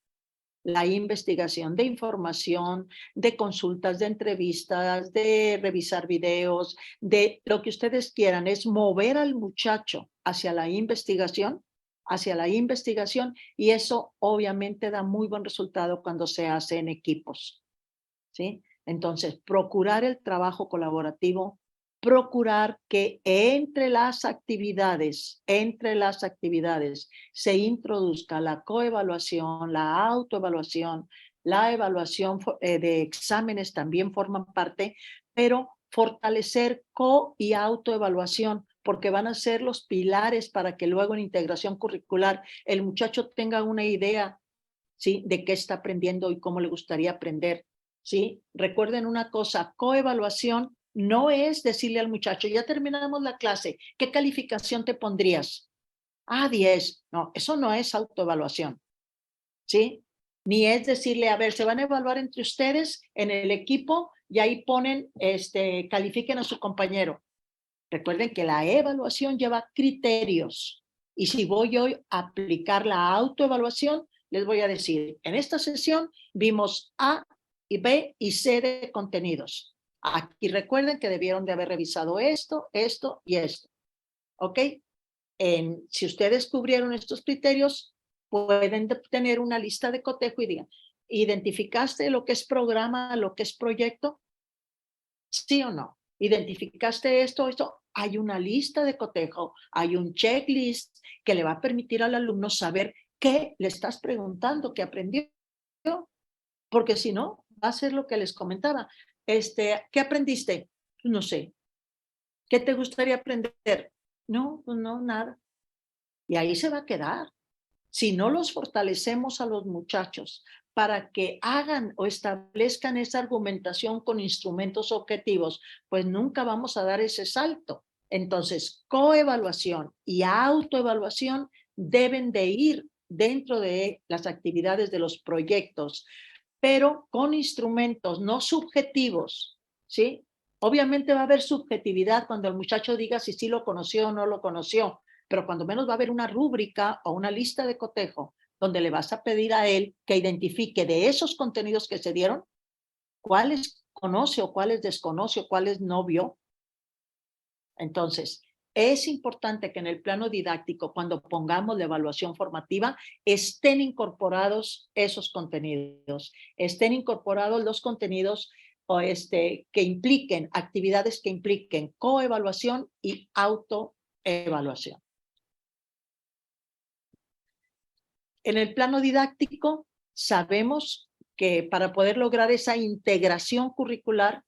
de información, de consultas, de entrevistas, de revisar videos, de lo que ustedes quieran, es mover al muchacho hacia la investigación, y eso obviamente da muy buen resultado cuando se hace en equipos, ¿sí? Entonces, procurar el trabajo colaborativo, procurar que entre las actividades se introduzca la coevaluación, la autoevaluación, la evaluación de exámenes también forman parte, pero fortalecer y autoevaluación, porque van a ser los pilares para que luego en integración curricular el muchacho tenga una idea, ¿sí?, de qué está aprendiendo y cómo le gustaría aprender, ¿sí? Recuerden una cosa, coevaluación no es decirle al muchacho, ya terminamos la clase, ¿qué calificación te pondrías? 10. No, eso no es autoevaluación, ¿sí? Ni es decirle, a ver, se van a evaluar entre ustedes en el equipo y ahí ponen, califiquen a su compañero. Recuerden que la evaluación lleva criterios, y si voy yo a aplicar la autoevaluación, les voy a decir, en esta sesión vimos A y B y C de contenidos. Aquí recuerden que debieron de haber revisado esto, esto y esto. ¿Ok? Si ustedes cubrieron estos criterios, pueden tener una lista de cotejo y digan, ¿identificaste lo que es programa, lo que es proyecto? ¿Sí o no? ¿Identificaste esto? Hay una lista de cotejo, hay un checklist que le va a permitir al alumno saber qué le estás preguntando, qué aprendió, porque si no, va a ser lo que les comentaba. ¿Qué aprendiste? No sé. ¿Qué te gustaría aprender? No, pues no, nada. Y ahí se va a quedar. Si no los fortalecemos a los muchachos para que hagan o establezcan esa argumentación con instrumentos objetivos, pues nunca vamos a dar ese salto. Entonces, coevaluación y autoevaluación deben de ir dentro de las actividades de los proyectos, pero con instrumentos no subjetivos, ¿sí? Obviamente va a haber subjetividad cuando el muchacho diga si sí lo conoció o no lo conoció, pero cuando menos va a haber una rúbrica o una lista de cotejo donde le vas a pedir a él que identifique de esos contenidos que se dieron, cuáles conoce o cuáles desconoce o cuáles no vio. Entonces, es importante que en el plano didáctico, cuando pongamos la evaluación formativa, estén incorporados esos contenidos, estén incorporados los contenidos o que impliquen, actividades que impliquen coevaluación y autoevaluación. En el plano didáctico, sabemos que para poder lograr esa integración curricular,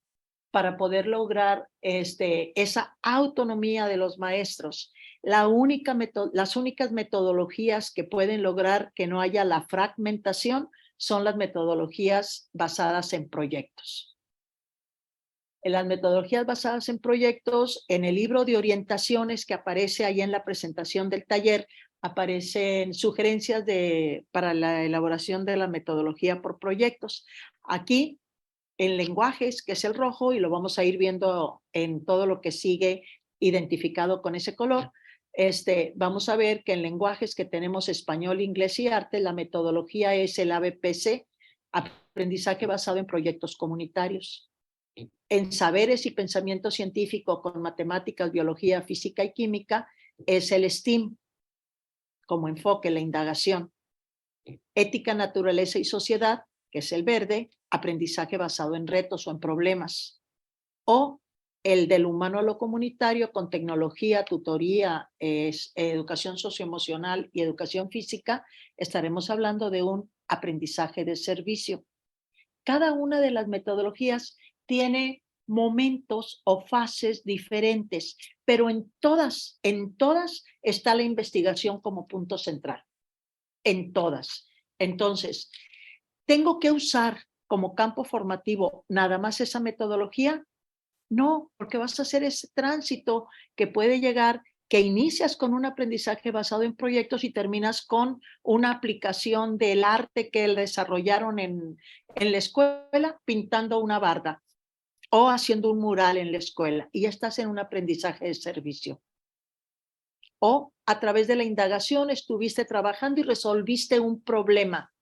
para poder lograr esa autonomía de los maestros, las únicas metodologías que pueden lograr que no haya la fragmentación son las metodologías basadas en proyectos. En las metodologías basadas en proyectos, en el libro de orientaciones que aparece ahí en la presentación del taller, aparecen sugerencias para la elaboración de la metodología por proyectos. Aquí, en lenguajes, que es el rojo, y lo vamos a ir viendo en todo lo que sigue identificado con ese color, vamos a ver que en lenguajes que tenemos español, inglés y arte, la metodología es el ABPC, aprendizaje basado en proyectos comunitarios. En saberes y pensamiento científico con matemáticas, biología, física y química es el STEAM, como enfoque, la indagación. Ética, naturaleza y sociedad, que es el verde, aprendizaje basado en retos o en problemas. O el del humano a lo comunitario con tecnología, tutoría, educación socioemocional y educación física, estaremos hablando de un aprendizaje de servicio. Cada una de las metodologías tiene momentos o fases diferentes, pero en todas está la investigación como punto central. En todas. Entonces, ¿tengo que usar como campo formativo nada más esa metodología? No, porque vas a hacer ese tránsito que puede llegar, que inicias con un aprendizaje basado en proyectos y terminas con una aplicación del arte que desarrollaron en la escuela pintando una barda o haciendo un mural en la escuela y ya estás en un aprendizaje de servicio. O a través de la indagación estuviste trabajando y resolviste un problema.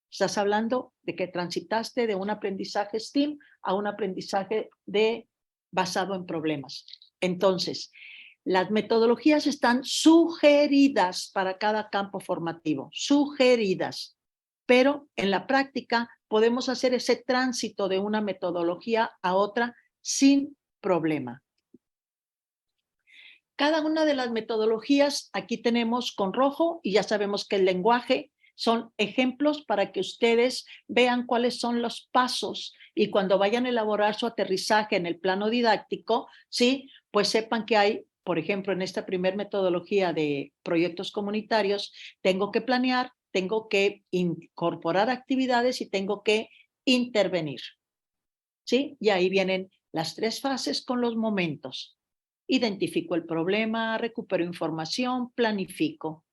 Estás hablando de que transitaste de un aprendizaje STEAM a un aprendizaje basado en problemas. Entonces, las metodologías están sugeridas para cada campo formativo, sugeridas, pero en la práctica podemos hacer ese tránsito de una metodología a otra sin problema. Cada una de las metodologías, aquí tenemos con rojo y ya sabemos que el lenguaje son ejemplos para que ustedes vean cuáles son los pasos y cuando vayan a elaborar su aterrizaje en el plano didáctico, ¿sí? Pues sepan que hay, por ejemplo, en esta primera metodología de proyectos comunitarios, tengo que planear, tengo que incorporar actividades y tengo que intervenir, ¿sí? Y ahí vienen las 3 fases con los momentos. Identifico el problema, recupero información, planifico.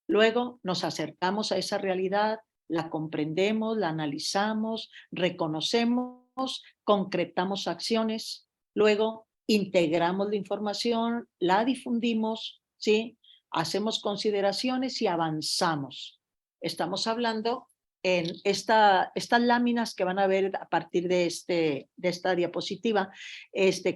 Luego nos acercamos a esa realidad, la comprendemos, la analizamos, reconocemos, concretamos acciones. Luego integramos la información, la difundimos, ¿sí? Hacemos consideraciones y avanzamos. Estamos hablando en estas láminas que van a ver a partir de esta diapositiva,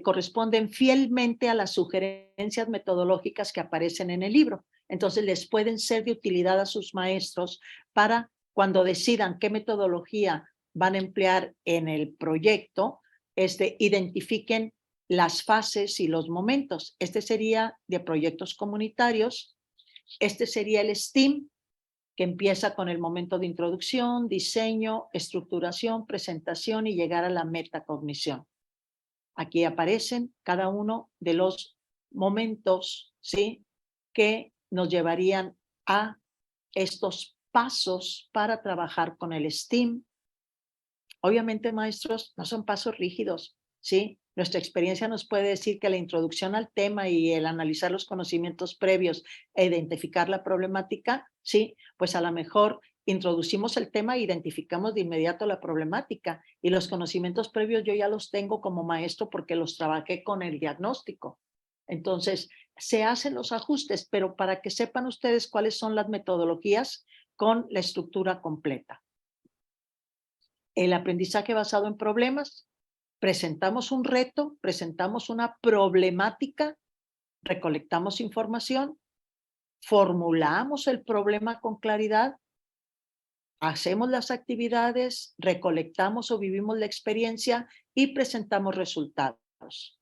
corresponden fielmente a las sugerencias metodológicas que aparecen en el libro. Entonces, les pueden ser de utilidad a sus maestros para cuando decidan qué metodología van a emplear en el proyecto, identifiquen las fases y los momentos. Este sería de proyectos comunitarios. Este sería el STEAM, que empieza con el momento de introducción, diseño, estructuración, presentación y llegar a la metacognición. Aquí aparecen cada uno de los momentos, ¿sí?, que nos llevarían a estos pasos para trabajar con el STEAM. Obviamente, maestros, no son pasos rígidos, ¿sí? Nuestra experiencia nos puede decir que la introducción al tema y el analizar los conocimientos previos e identificar la problemática, sí, pues a lo mejor introducimos el tema e identificamos de inmediato la problemática y los conocimientos previos yo ya los tengo como maestro porque los trabajé con el diagnóstico. Entonces, se hacen los ajustes, pero para que sepan ustedes cuáles son las metodologías con la estructura completa. El aprendizaje basado en problemas, presentamos un reto, presentamos una problemática, recolectamos información, formulamos el problema con claridad, hacemos las actividades, recolectamos o vivimos la experiencia y presentamos resultados.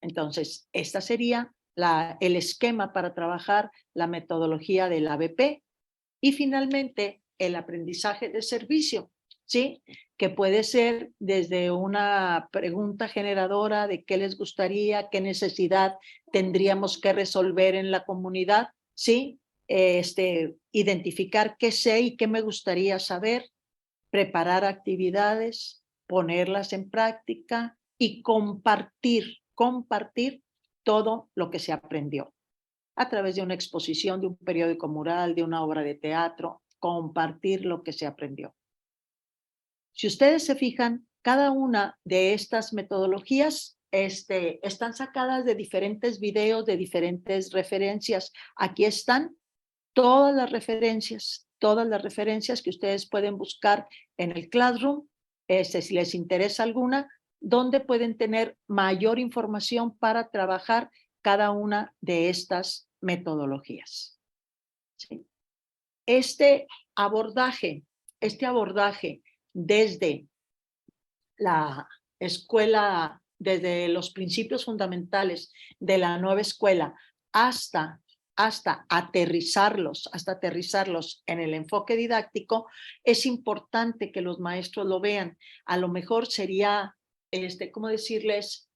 Entonces, esta sería el esquema para trabajar la metodología del ABP. Y finalmente, el aprendizaje de servicio, ¿sí? Que puede ser desde una pregunta generadora de qué les gustaría, qué necesidad tendríamos que resolver en la comunidad, ¿sí? Identificar qué sé y qué me gustaría saber, preparar actividades, ponerlas en práctica y compartir todo lo que se aprendió a través de una exposición, de un periódico mural, de una obra de teatro, compartir lo que se aprendió. Si ustedes se fijan, cada una de estas metodologías están sacadas de diferentes videos, de diferentes referencias. Aquí están todas las referencias que ustedes pueden buscar en el Classroom, si les interesa alguna, donde pueden tener mayor información para trabajar cada una de estas metodologías. ¿Sí? Este abordaje desde la escuela, desde los principios fundamentales de la nueva escuela hasta aterrizarlos en el enfoque didáctico, es importante que los maestros lo vean. A lo mejor sería, ¿cómo decirles?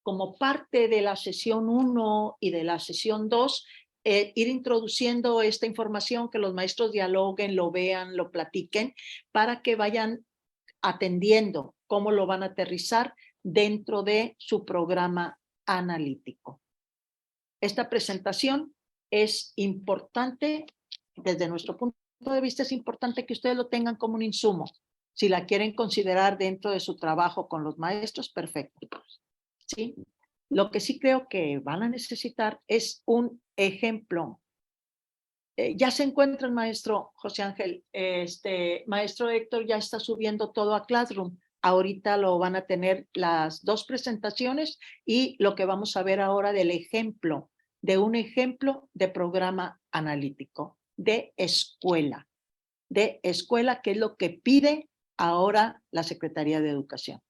Como parte de la sesión 1 y de la sesión 2, ir introduciendo esta información, que los maestros dialoguen, lo vean, lo platiquen, para que vayan atendiendo cómo lo van a aterrizar dentro de su programa analítico. Esta presentación es importante, desde nuestro punto de vista es importante que ustedes lo tengan como un insumo. Si la quieren considerar dentro de su trabajo con los maestros, perfecto. ¿Sí? Lo que sí creo que van a necesitar es un ejemplo. Ya se encuentra el maestro José Ángel, maestro Héctor ya está subiendo todo a Classroom. Ahorita lo van a tener las dos presentaciones y lo que vamos a ver ahora de un ejemplo de programa analítico, de escuela, que es lo que pide ahora la Secretaría de Educación.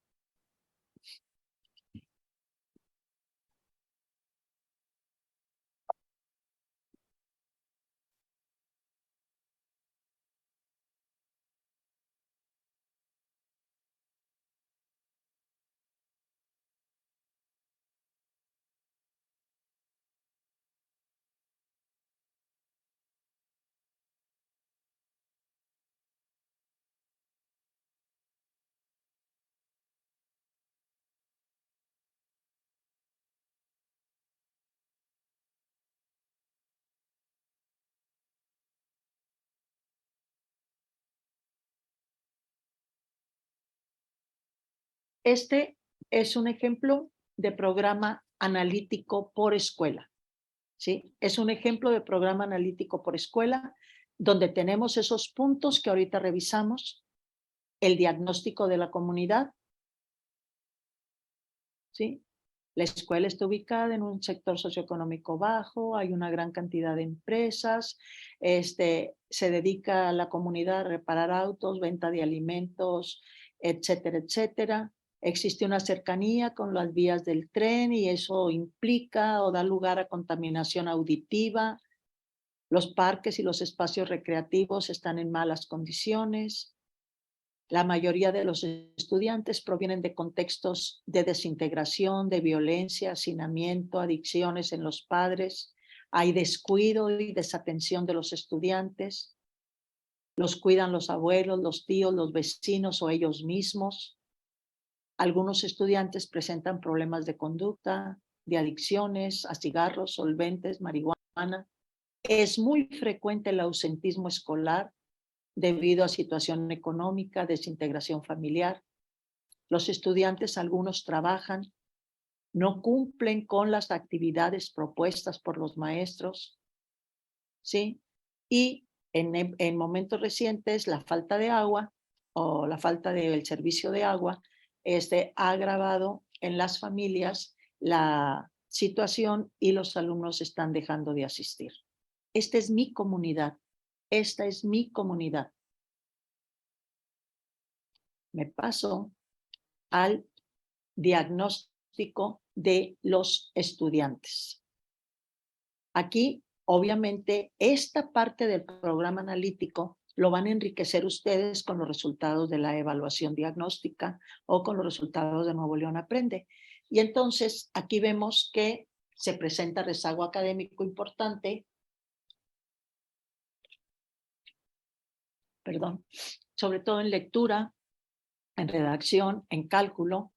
Este es un ejemplo de programa analítico por escuela. ¿Sí? Es un ejemplo de programa analítico por escuela donde tenemos esos puntos que ahorita revisamos, el diagnóstico de la comunidad. ¿Sí? La escuela está ubicada en un sector socioeconómico bajo, hay una gran cantidad de empresas, se dedica a la comunidad a reparar autos, venta de alimentos, etcétera, etcétera. Existe una cercanía con las vías del tren y eso implica o da lugar a contaminación auditiva. Los parques y los espacios recreativos están en malas condiciones. La mayoría de los estudiantes provienen de contextos de desintegración, de violencia, hacinamiento, adicciones en los padres. Hay descuido y desatención de los estudiantes. Los cuidan los abuelos, los tíos, los vecinos o ellos mismos. Algunos estudiantes presentan problemas de conducta, de adicciones a cigarros, solventes, marihuana. Es muy frecuente el ausentismo escolar debido a situación económica, desintegración familiar. Los estudiantes, algunos trabajan, no cumplen con las actividades propuestas por los maestros, ¿sí? Y en momentos recientes, la falta de agua o la falta del servicio de agua ha agravado en las familias la situación y los alumnos están dejando de asistir. Esta es mi comunidad. Esta es mi comunidad. Me paso al diagnóstico de los estudiantes. Aquí, obviamente, esta parte del programa analítico lo van a enriquecer ustedes con los resultados de la evaluación diagnóstica o con los resultados de Nuevo León Aprende. Y entonces, aquí vemos que se presenta rezago académico importante, sobre todo en lectura, en redacción, en cálculo,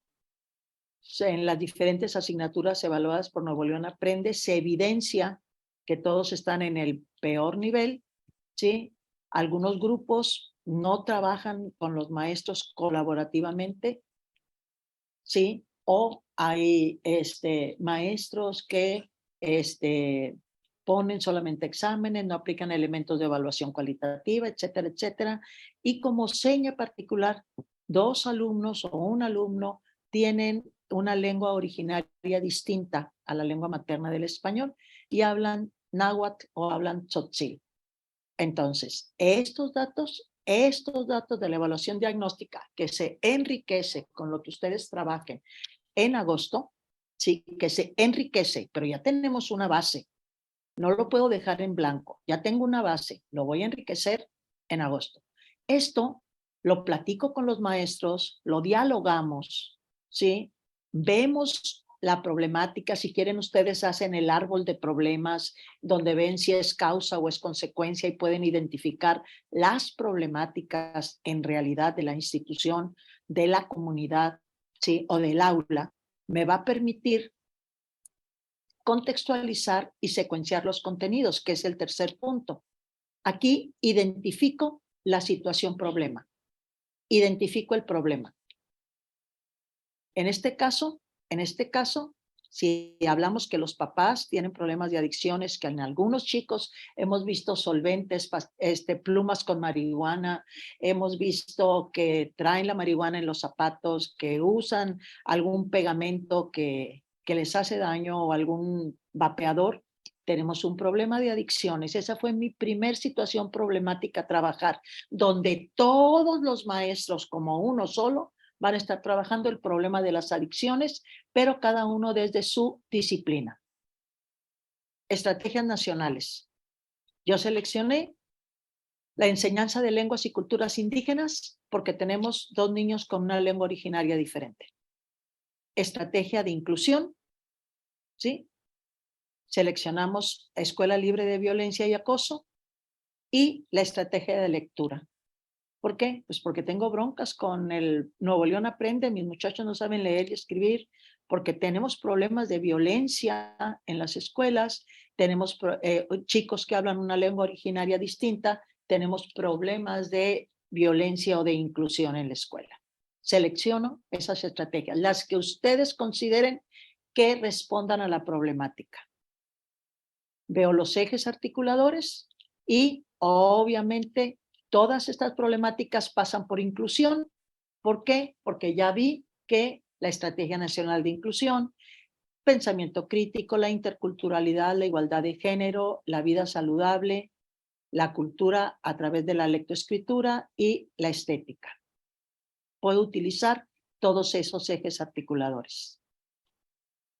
en las diferentes asignaturas evaluadas por Nuevo León Aprende, se evidencia que todos están en el peor nivel, ¿sí? Algunos grupos no trabajan con los maestros colaborativamente, ¿sí? O hay maestros que ponen solamente exámenes, no aplican elementos de evaluación cualitativa, etcétera, etcétera. Y como seña particular, 2 alumnos o un alumno tienen una lengua originaria distinta a la lengua materna del español y hablan náhuatl o hablan tzotzil. Entonces, estos datos de la evaluación diagnóstica que se enriquece con lo que ustedes trabajen en agosto, sí, que se enriquece, pero ya tenemos una base. No lo puedo dejar en blanco. Ya tengo una base, lo voy a enriquecer en agosto. Esto lo platico con los maestros, lo dialogamos, ¿sí? Vemos la problemática, si quieren ustedes hacen el árbol de problemas donde ven si es causa o es consecuencia y pueden identificar las problemáticas en realidad de la institución, de la comunidad, ¿sí? O del aula. Me va a permitir contextualizar y secuenciar los contenidos, que es el tercer punto. Aquí identifico la situación problema. Identifico el problema. En este caso, si hablamos que los papás tienen problemas de adicciones, que en algunos chicos hemos visto solventes, plumas con marihuana, hemos visto que traen la marihuana en los zapatos, que usan algún pegamento que les hace daño o algún vapeador, tenemos un problema de adicciones. Esa fue mi primer situación problemática a trabajar, donde todos los maestros, como uno solo, van a estar trabajando el problema de las adicciones, pero cada uno desde su disciplina. Estrategias nacionales. Yo seleccioné la enseñanza de lenguas y culturas indígenas porque tenemos 2 niños con una lengua originaria diferente. Estrategia de inclusión, ¿sí? Seleccionamos Escuela Libre de Violencia y Acoso y la estrategia de lectura. ¿Por qué? Pues porque tengo broncas con el Nuevo León Aprende, mis muchachos no saben leer y escribir, porque tenemos problemas de violencia en las escuelas, tenemos chicos que hablan una lengua originaria distinta, tenemos problemas de violencia o de inclusión en la escuela. Selecciono esas estrategias, las que ustedes consideren que respondan a la problemática. Veo los ejes articuladores y obviamente todas estas problemáticas pasan por inclusión. ¿Por qué? Porque ya vi que la Estrategia Nacional de Inclusión, pensamiento crítico, la interculturalidad, la igualdad de género, la vida saludable, la cultura a través de la lectoescritura y la estética. Puedo utilizar todos esos ejes articuladores.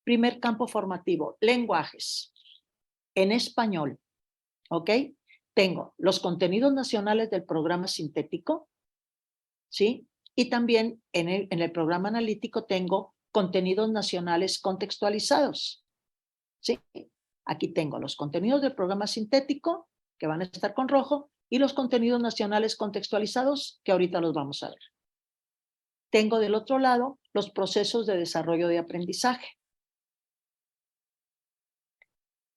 Primer campo formativo, lenguajes. En español, ¿ok? Tengo los contenidos nacionales del programa sintético, ¿sí? Y también en el programa analítico tengo contenidos nacionales contextualizados, ¿sí? Aquí tengo los contenidos del programa sintético, que van a estar con rojo, y los contenidos nacionales contextualizados, que ahorita los vamos a ver. Tengo del otro lado los procesos de desarrollo de aprendizaje.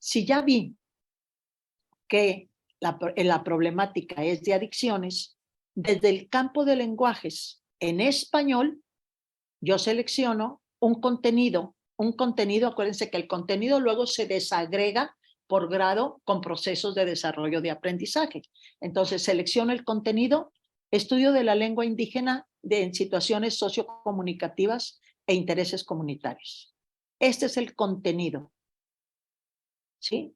Si ya vi que la problemática es de adicciones, desde el campo de lenguajes en español, yo selecciono un contenido, acuérdense que el contenido luego se desagrega por grado con procesos de desarrollo de aprendizaje. Entonces selecciono el contenido, estudio de la lengua indígena en situaciones sociocomunicativas e intereses comunitarios. Este es el contenido, ¿sí?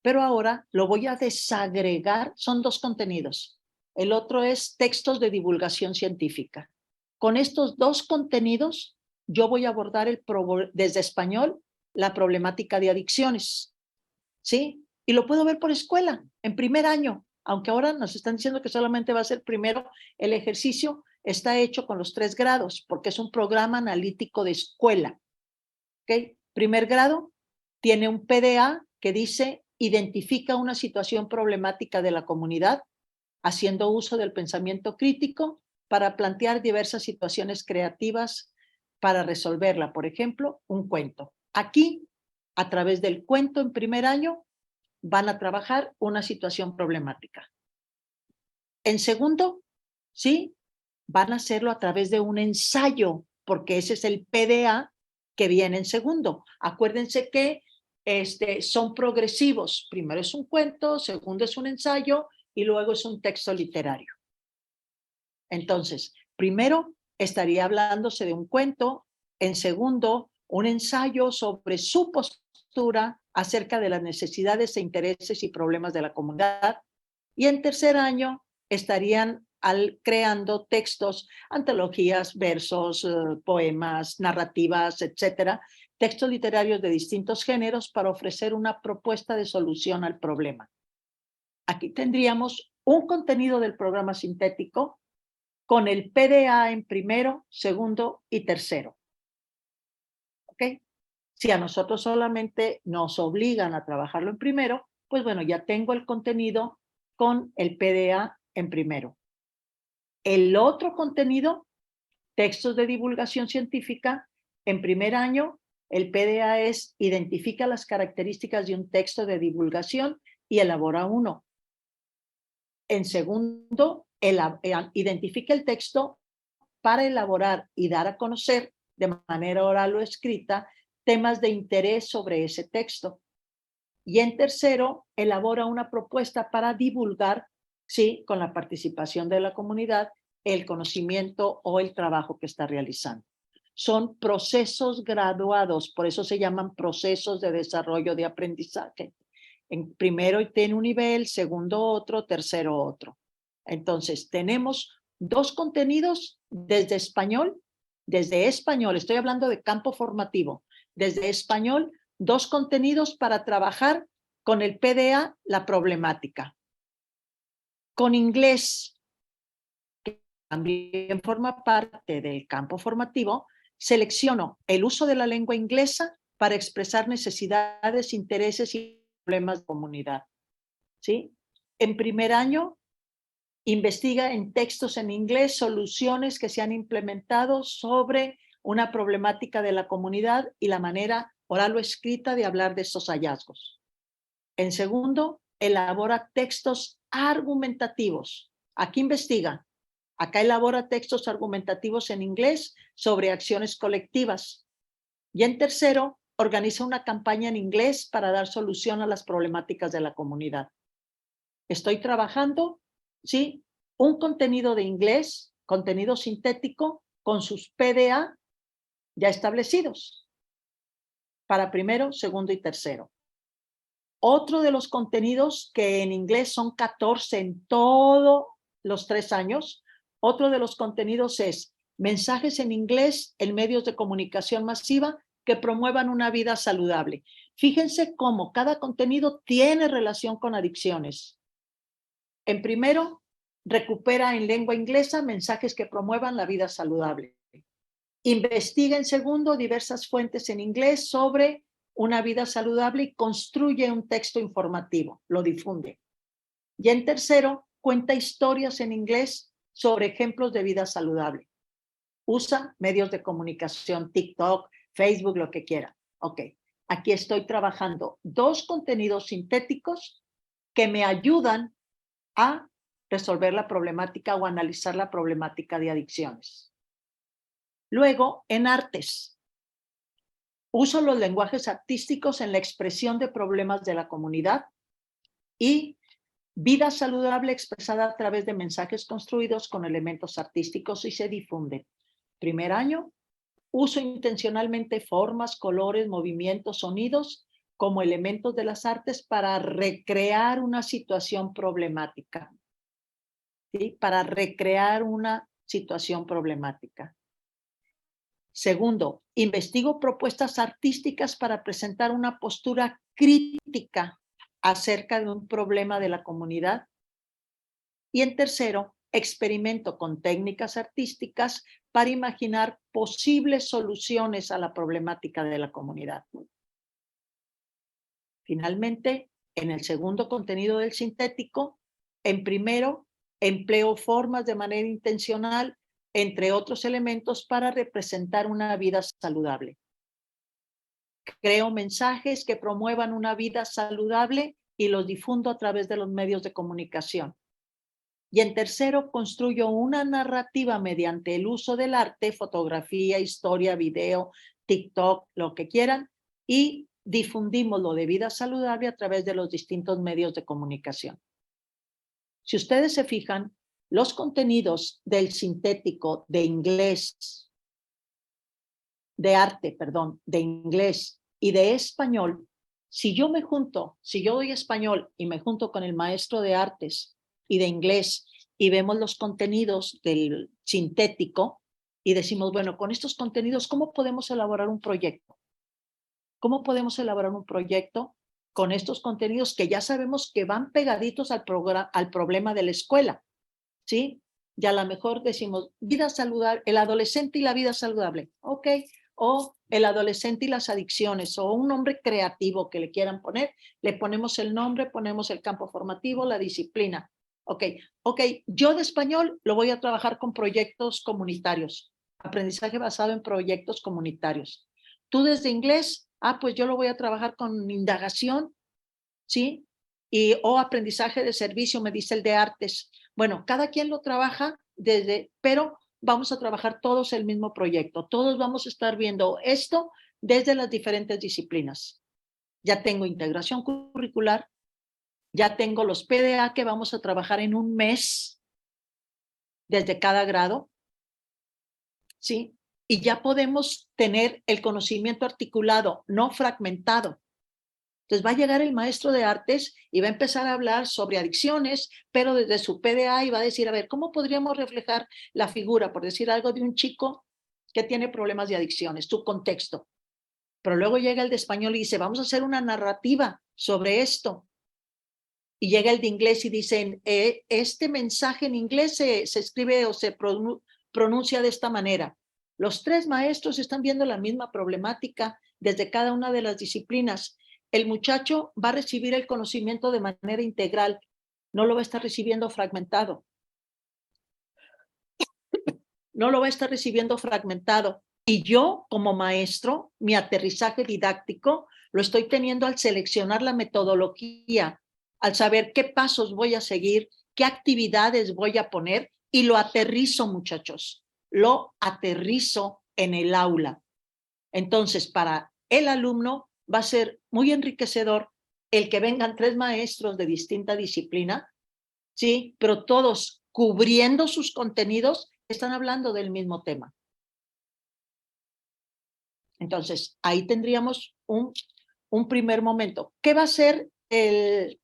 Pero ahora lo voy a desagregar, son 2 contenidos. El otro es textos de divulgación científica. Con estos 2 contenidos, yo voy a abordar desde español la problemática de adicciones, ¿sí? Y lo puedo ver por escuela, en primer año, aunque ahora nos están diciendo que solamente va a ser primero, el ejercicio está hecho con los 3 grados, porque es un programa analítico de escuela, ¿ok? Primer grado tiene un PDA que dice identifica una situación problemática de la comunidad, haciendo uso del pensamiento crítico para plantear diversas situaciones creativas para resolverla. Por ejemplo, un cuento. Aquí, a través del cuento en primer año, van a trabajar una situación problemática. En segundo, sí, van a hacerlo a través de un ensayo, porque ese es el PDA que viene en segundo. Acuérdense que son progresivos. Primero es un cuento, segundo es un ensayo y luego es un texto literario. Entonces, primero estaría hablándose de un cuento, en segundo, un ensayo sobre su postura acerca de las necesidades e intereses y problemas de la comunidad, y en tercer año estarían creando textos, antologías, versos, poemas, narrativas, etcétera, textos literarios de distintos géneros para ofrecer una propuesta de solución al problema. Aquí tendríamos un contenido del programa sintético con el PDA en primero, segundo y tercero. ¿Ok? Si a nosotros solamente nos obligan a trabajarlo en primero, pues bueno, ya tengo el contenido con el PDA en primero. El otro contenido, textos de divulgación científica, en primer año, el PDA es identifica las características de un texto de divulgación y elabora uno. En segundo, identifica el texto para elaborar y dar a conocer de manera oral o escrita temas de interés sobre ese texto. Y en tercero, elabora una propuesta para divulgar, sí, con la participación de la comunidad, el conocimiento o el trabajo que está realizando. Son procesos graduados, por eso se llaman procesos de desarrollo de aprendizaje. En primero tiene un nivel, segundo otro, tercero otro. Entonces, tenemos dos contenidos desde español, estoy hablando de campo formativo, desde español, dos contenidos para trabajar con el PDA la problemática. Con inglés, que también forma parte del campo formativo, selecciono el uso de la lengua inglesa para expresar necesidades, intereses y problemas de comunidad. ¿Sí? En primer año, investiga en textos en inglés soluciones que se han implementado sobre una problemática de la comunidad y la manera oral o escrita de hablar de estos hallazgos. En segundo, elabora textos argumentativos. Aquí investiga. Acá elabora textos argumentativos en inglés sobre acciones colectivas. Y en tercero, organiza una campaña en inglés para dar solución a las problemáticas de la comunidad. Estoy trabajando, ¿sí? Un contenido de inglés, contenido sintético, con sus PDA ya establecidos para primero, segundo y tercero. Otro de los contenidos que en inglés son 14 en todos los 3 años, otro de los contenidos es mensajes en inglés en medios de comunicación masiva que promuevan una vida saludable. Fíjense cómo cada contenido tiene relación con adicciones. En primero, recupera en lengua inglesa mensajes que promuevan la vida saludable. Investiga en segundo diversas fuentes en inglés sobre una vida saludable y construye un texto informativo, lo difunde. Y en tercero, cuenta historias en inglés sobre ejemplos de vida saludable. Usa medios de comunicación, TikTok, Facebook, lo que quiera. Ok, aquí estoy trabajando dos contenidos sintéticos que me ayudan a resolver la problemática o analizar la problemática de adicciones. Luego, en artes, uso los lenguajes artísticos en la expresión de problemas de la comunidad y vida saludable expresada a través de mensajes construidos con elementos artísticos y se difunden. Primer año, uso intencionalmente formas, colores, movimientos, sonidos como elementos de las artes para recrear una situación problemática. ¿Sí? Para recrear una situación problemática. Segundo, investigo propuestas artísticas para presentar una postura crítica acerca de un problema de la comunidad. Y en tercero, experimento con técnicas artísticas para imaginar posibles soluciones a la problemática de la comunidad. Finalmente, en el segundo contenido del sintético, en primero, empleo formas de manera intencional entre otros elementos, para representar una vida saludable. Creo mensajes que promuevan una vida saludable y los difundo a través de los medios de comunicación. Y en tercero, construyo una narrativa mediante el uso del arte, fotografía, historia, video, TikTok, lo que quieran, y difundimos lo de vida saludable a través de los distintos medios de comunicación. Si ustedes se fijan, los contenidos del sintético de inglés, de arte, perdón, de inglés y de español, si yo doy español y me junto con el maestro de artes y de inglés y vemos los contenidos del sintético y decimos, bueno, con estos contenidos, ¿cómo podemos elaborar un proyecto? ¿Cómo podemos elaborar un proyecto con estos contenidos que ya sabemos que van pegaditos al problema de la escuela? ¿Sí? Y a lo mejor decimos, vida saludable, el adolescente y la vida saludable, ok, o el adolescente y las adicciones, o un nombre creativo que le quieran poner, le ponemos el nombre, ponemos el campo formativo, la disciplina. Ok, yo de español lo voy a trabajar con proyectos comunitarios, aprendizaje basado en proyectos comunitarios. Tú desde inglés, pues yo lo voy a trabajar con indagación, ¿sí? O aprendizaje de servicio, me dice el de artes. Bueno, cada quien lo trabaja pero vamos a trabajar todos el mismo proyecto. Todos vamos a estar viendo esto desde las diferentes disciplinas. Ya tengo integración curricular, ya tengo los PDA que vamos a trabajar en un mes desde cada grado, ¿sí? Y ya podemos tener el conocimiento articulado, no fragmentado. Entonces va a llegar el maestro de artes y va a empezar a hablar sobre adicciones, pero desde su PDA, y va a decir, a ver, ¿cómo podríamos reflejar la figura, por decir algo, de un chico que tiene problemas de adicciones, su contexto? Pero luego llega el de español y dice, vamos a hacer una narrativa sobre esto. Y llega el de inglés y dicen, este mensaje en inglés se escribe o se pronuncia de esta manera. Los tres maestros están viendo la misma problemática desde cada una de las disciplinas. El muchacho va a recibir el conocimiento de manera integral, no lo va a estar recibiendo fragmentado. No lo va a estar recibiendo fragmentado. Y yo, como maestro, mi aterrizaje didáctico lo estoy teniendo al seleccionar la metodología, al saber qué pasos voy a seguir, qué actividades voy a poner, y lo aterrizo, muchachos. Lo aterrizo en el aula. Entonces, para el alumno va a ser muy enriquecedor el que vengan tres maestros de distinta disciplina, ¿sí? Pero todos cubriendo sus contenidos están hablando del mismo tema. Entonces, ahí tendríamos un primer momento. ¿Qué va a ser el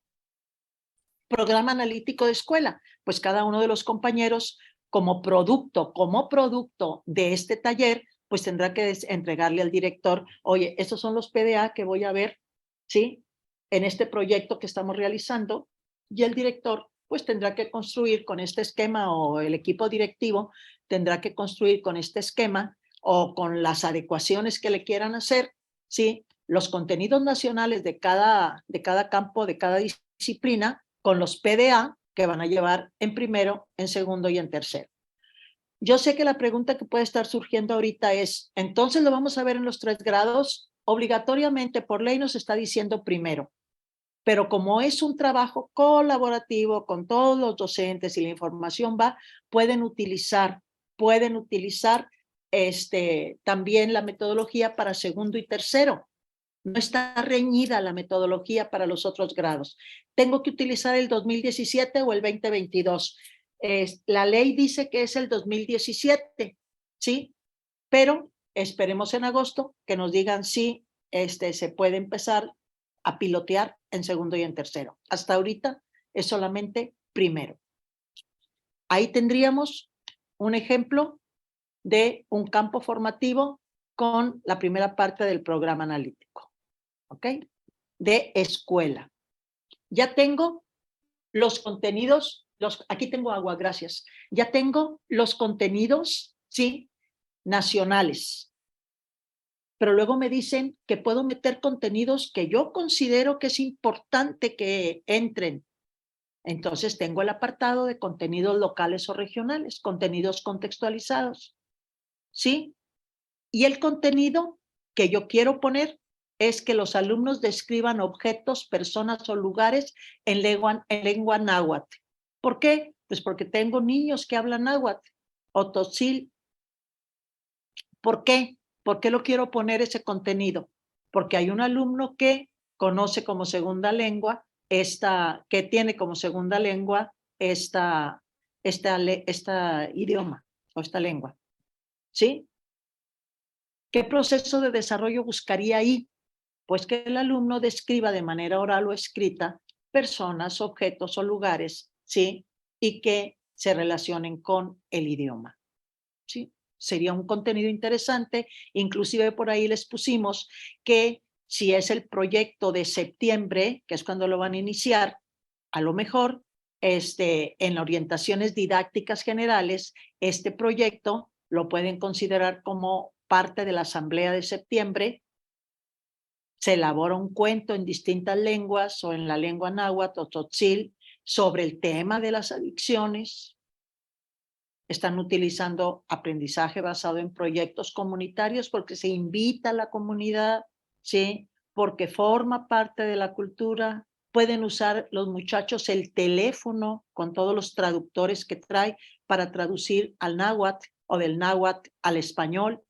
programa analítico de escuela? Pues cada uno de los compañeros, como producto de este taller, pues tendrá que entregarle al director, oye, estos son los PDA que voy a ver, ¿sí? En este proyecto que estamos realizando, y el director pues tendrá que construir con este esquema, o el equipo directivo tendrá que construir con este esquema o con las adecuaciones que le quieran hacer, ¿sí? Los contenidos nacionales de cada campo, de cada disciplina, con los PDA que van a llevar en primero, en segundo y en tercero. Yo sé que la pregunta que puede estar surgiendo ahorita es, ¿entonces lo vamos a ver en los 3 grados? Obligatoriamente, por ley nos está diciendo primero, pero como es un trabajo colaborativo con todos los docentes y la información pueden utilizar también la metodología para segundo y tercero. No está reñida la metodología para los otros grados. Tengo que utilizar el 2017 o el 2022. La ley dice que es el 2017, ¿sí? Pero esperemos en agosto que nos digan si se puede empezar a pilotear en segundo y en tercero. Hasta ahorita es solamente primero. Ahí tendríamos un ejemplo de un campo formativo con la primera parte del programa analítico, ¿ok? De escuela. Ya tengo los contenidos, aquí tengo agua, gracias. Ya tengo los contenidos, ¿sí? Nacionales. Pero luego me dicen que puedo meter contenidos que yo considero que es importante que entren. Entonces tengo el apartado de contenidos locales o regionales, contenidos contextualizados, ¿sí? Y el contenido que yo quiero poner es que los alumnos describan objetos, personas o lugares en lengua náhuatl. ¿Por qué? Pues porque tengo niños que hablan náhuatl o tzotzil. ¿Por qué? ¿Por qué lo quiero poner ese contenido? Porque hay un alumno que conoce como segunda lengua que tiene como segunda lengua esta idioma o esta lengua, ¿sí? ¿Qué proceso de desarrollo buscaría ahí? Pues que el alumno describa de manera oral o escrita personas, objetos o lugares, ¿sí? Y que se relacionen con el idioma, ¿sí? Sería un contenido interesante. Inclusive por ahí les pusimos que si es el proyecto de septiembre, que es cuando lo van a iniciar, a lo mejor en orientaciones didácticas generales, este proyecto lo pueden considerar como parte de la asamblea de septiembre. Se elabora un cuento en distintas lenguas o en la lengua náhuatl o tzotzil sobre el tema de las adicciones. Están utilizando aprendizaje basado en proyectos comunitarios porque se invita a la comunidad, ¿sí? Porque forma parte de la cultura. Pueden usar los muchachos el teléfono con todos los traductores que trae para traducir al náhuatl o del náhuatl al español,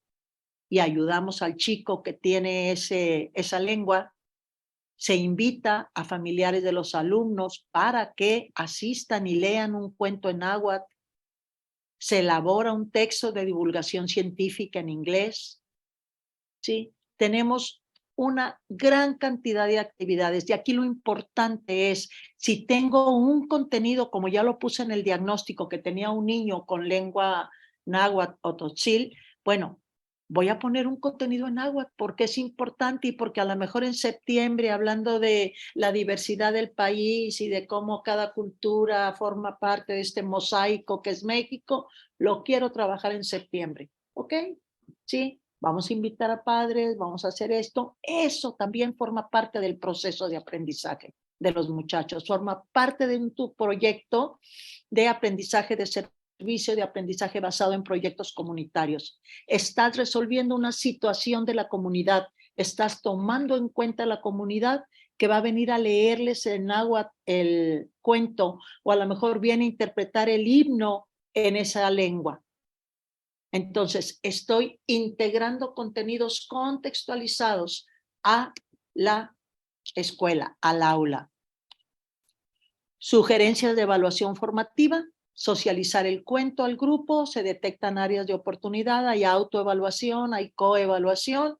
y ayudamos al chico que tiene esa lengua. Se invita a familiares de los alumnos para que asistan y lean un cuento en náhuatl. Se elabora un texto de divulgación científica en inglés, ¿sí? Tenemos una gran cantidad de actividades y aquí lo importante es, si tengo un contenido, como ya lo puse en el diagnóstico, que tenía un niño con lengua náhuatl o tzotzil, bueno, voy a poner un contenido en náhuatl porque es importante y porque a lo mejor en septiembre, hablando de la diversidad del país y de cómo cada cultura forma parte de este mosaico que es México, lo quiero trabajar en septiembre, ¿ok? Sí, vamos a invitar a padres, vamos a hacer esto. Eso también forma parte del proceso de aprendizaje de los muchachos, forma parte de tu proyecto de aprendizaje de servicio, de aprendizaje basado en proyectos comunitarios. Estás resolviendo una situación de la comunidad, estás tomando en cuenta la comunidad que va a venir a leerles en agua el cuento o a lo mejor viene a interpretar el himno en esa lengua. Entonces, estoy integrando contenidos contextualizados a la escuela, al aula. Sugerencias de evaluación formativa: socializar el cuento al grupo, se detectan áreas de oportunidad, hay autoevaluación, hay coevaluación,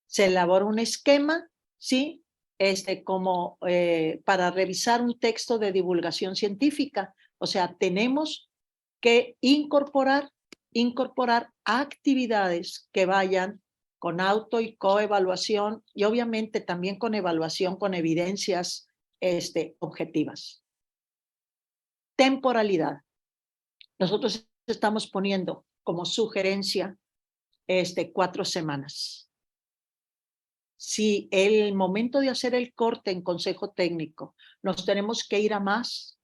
se elabora un esquema, ¿sí? Como para revisar un texto de divulgación científica. O sea, tenemos que incorporar actividades que vayan con auto y coevaluación y obviamente también con evaluación con evidencias objetivas. Temporalidad. Nosotros estamos poniendo como sugerencia 4 semanas. Si el momento de hacer el corte en consejo técnico nos tenemos que ir a más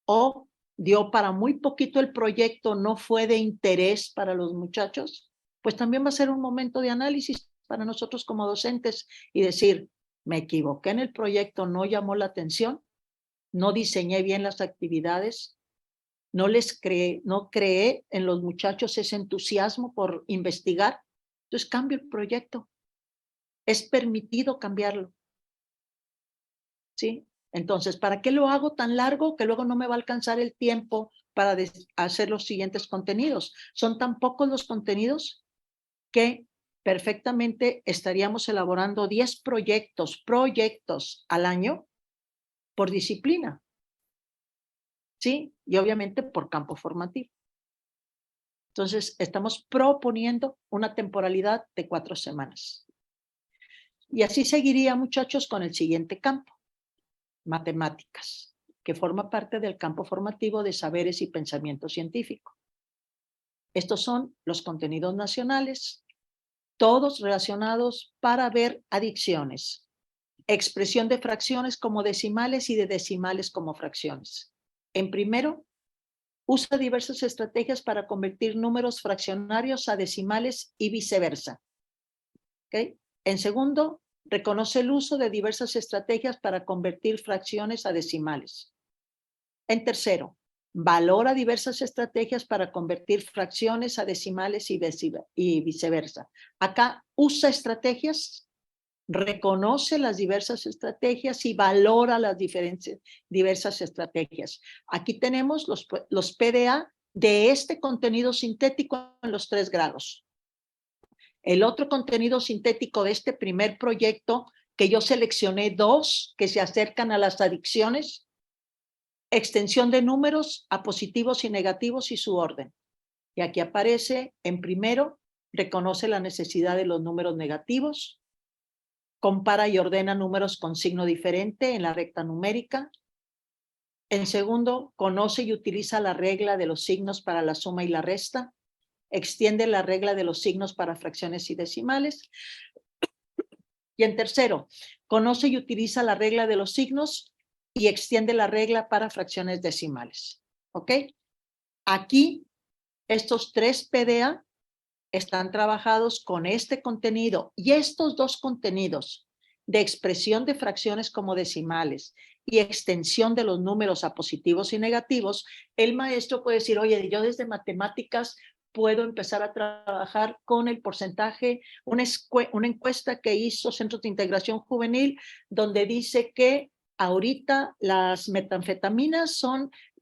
o dio para muy poquito el proyecto, no fue de interés para los muchachos, pues también va a ser un momento de análisis para nosotros como docentes y decir, me equivoqué en el proyecto, no llamó la atención, no diseñé bien las actividades, no creé en los muchachos ese entusiasmo por investigar, entonces cambio el proyecto. Es permitido cambiarlo, ¿sí? Entonces, ¿para qué lo hago tan largo que luego no me va a alcanzar el tiempo para hacer los siguientes contenidos? Son tan pocos los contenidos que perfectamente estaríamos elaborando 10 proyectos al año por disciplina, ¿sí? Y obviamente por campo formativo. Entonces, estamos proponiendo una temporalidad de 4 semanas. Y así seguiría, muchachos, con el siguiente campo: matemáticas, que forma parte del campo formativo de saberes y pensamiento científico. Estos son los contenidos nacionales, todos relacionados para ver adicciones, expresión de fracciones como decimales y de decimales como fracciones. En primero, usa diversas estrategias para convertir números fraccionarios a decimales y viceversa. ¿Okay? En segundo, reconoce el uso de diversas estrategias para convertir fracciones a decimales. En tercero, valora diversas estrategias para convertir fracciones a decimales y viceversa. Acá usa estrategias, reconoce las diversas estrategias y valora las diversas estrategias. Aquí tenemos los PDA de este contenido sintético en los 3 grados. El otro contenido sintético de este primer proyecto, que yo seleccioné 2 que se acercan a las adicciones, extensión de números a positivos y negativos y su orden. Y aquí aparece, en primero, reconoce la necesidad de los números negativos, compara y ordena números con signo diferente en la recta numérica. En segundo, conoce y utiliza la regla de los signos para la suma y la resta, extiende la regla de los signos para fracciones y decimales. Y en tercero, conoce y utiliza la regla de los signos y extiende la regla para fracciones decimales. ¿Ok? Aquí, estos 3 PDA están trabajados con este contenido y estos 2 contenidos de expresión de fracciones como decimales y extensión de los números a positivos y negativos, el maestro puede decir, oye, yo desde matemáticas puedo empezar a trabajar con el porcentaje, una encuesta que hizo Centros de Integración Juvenil, donde dice que ahorita las metanfetaminas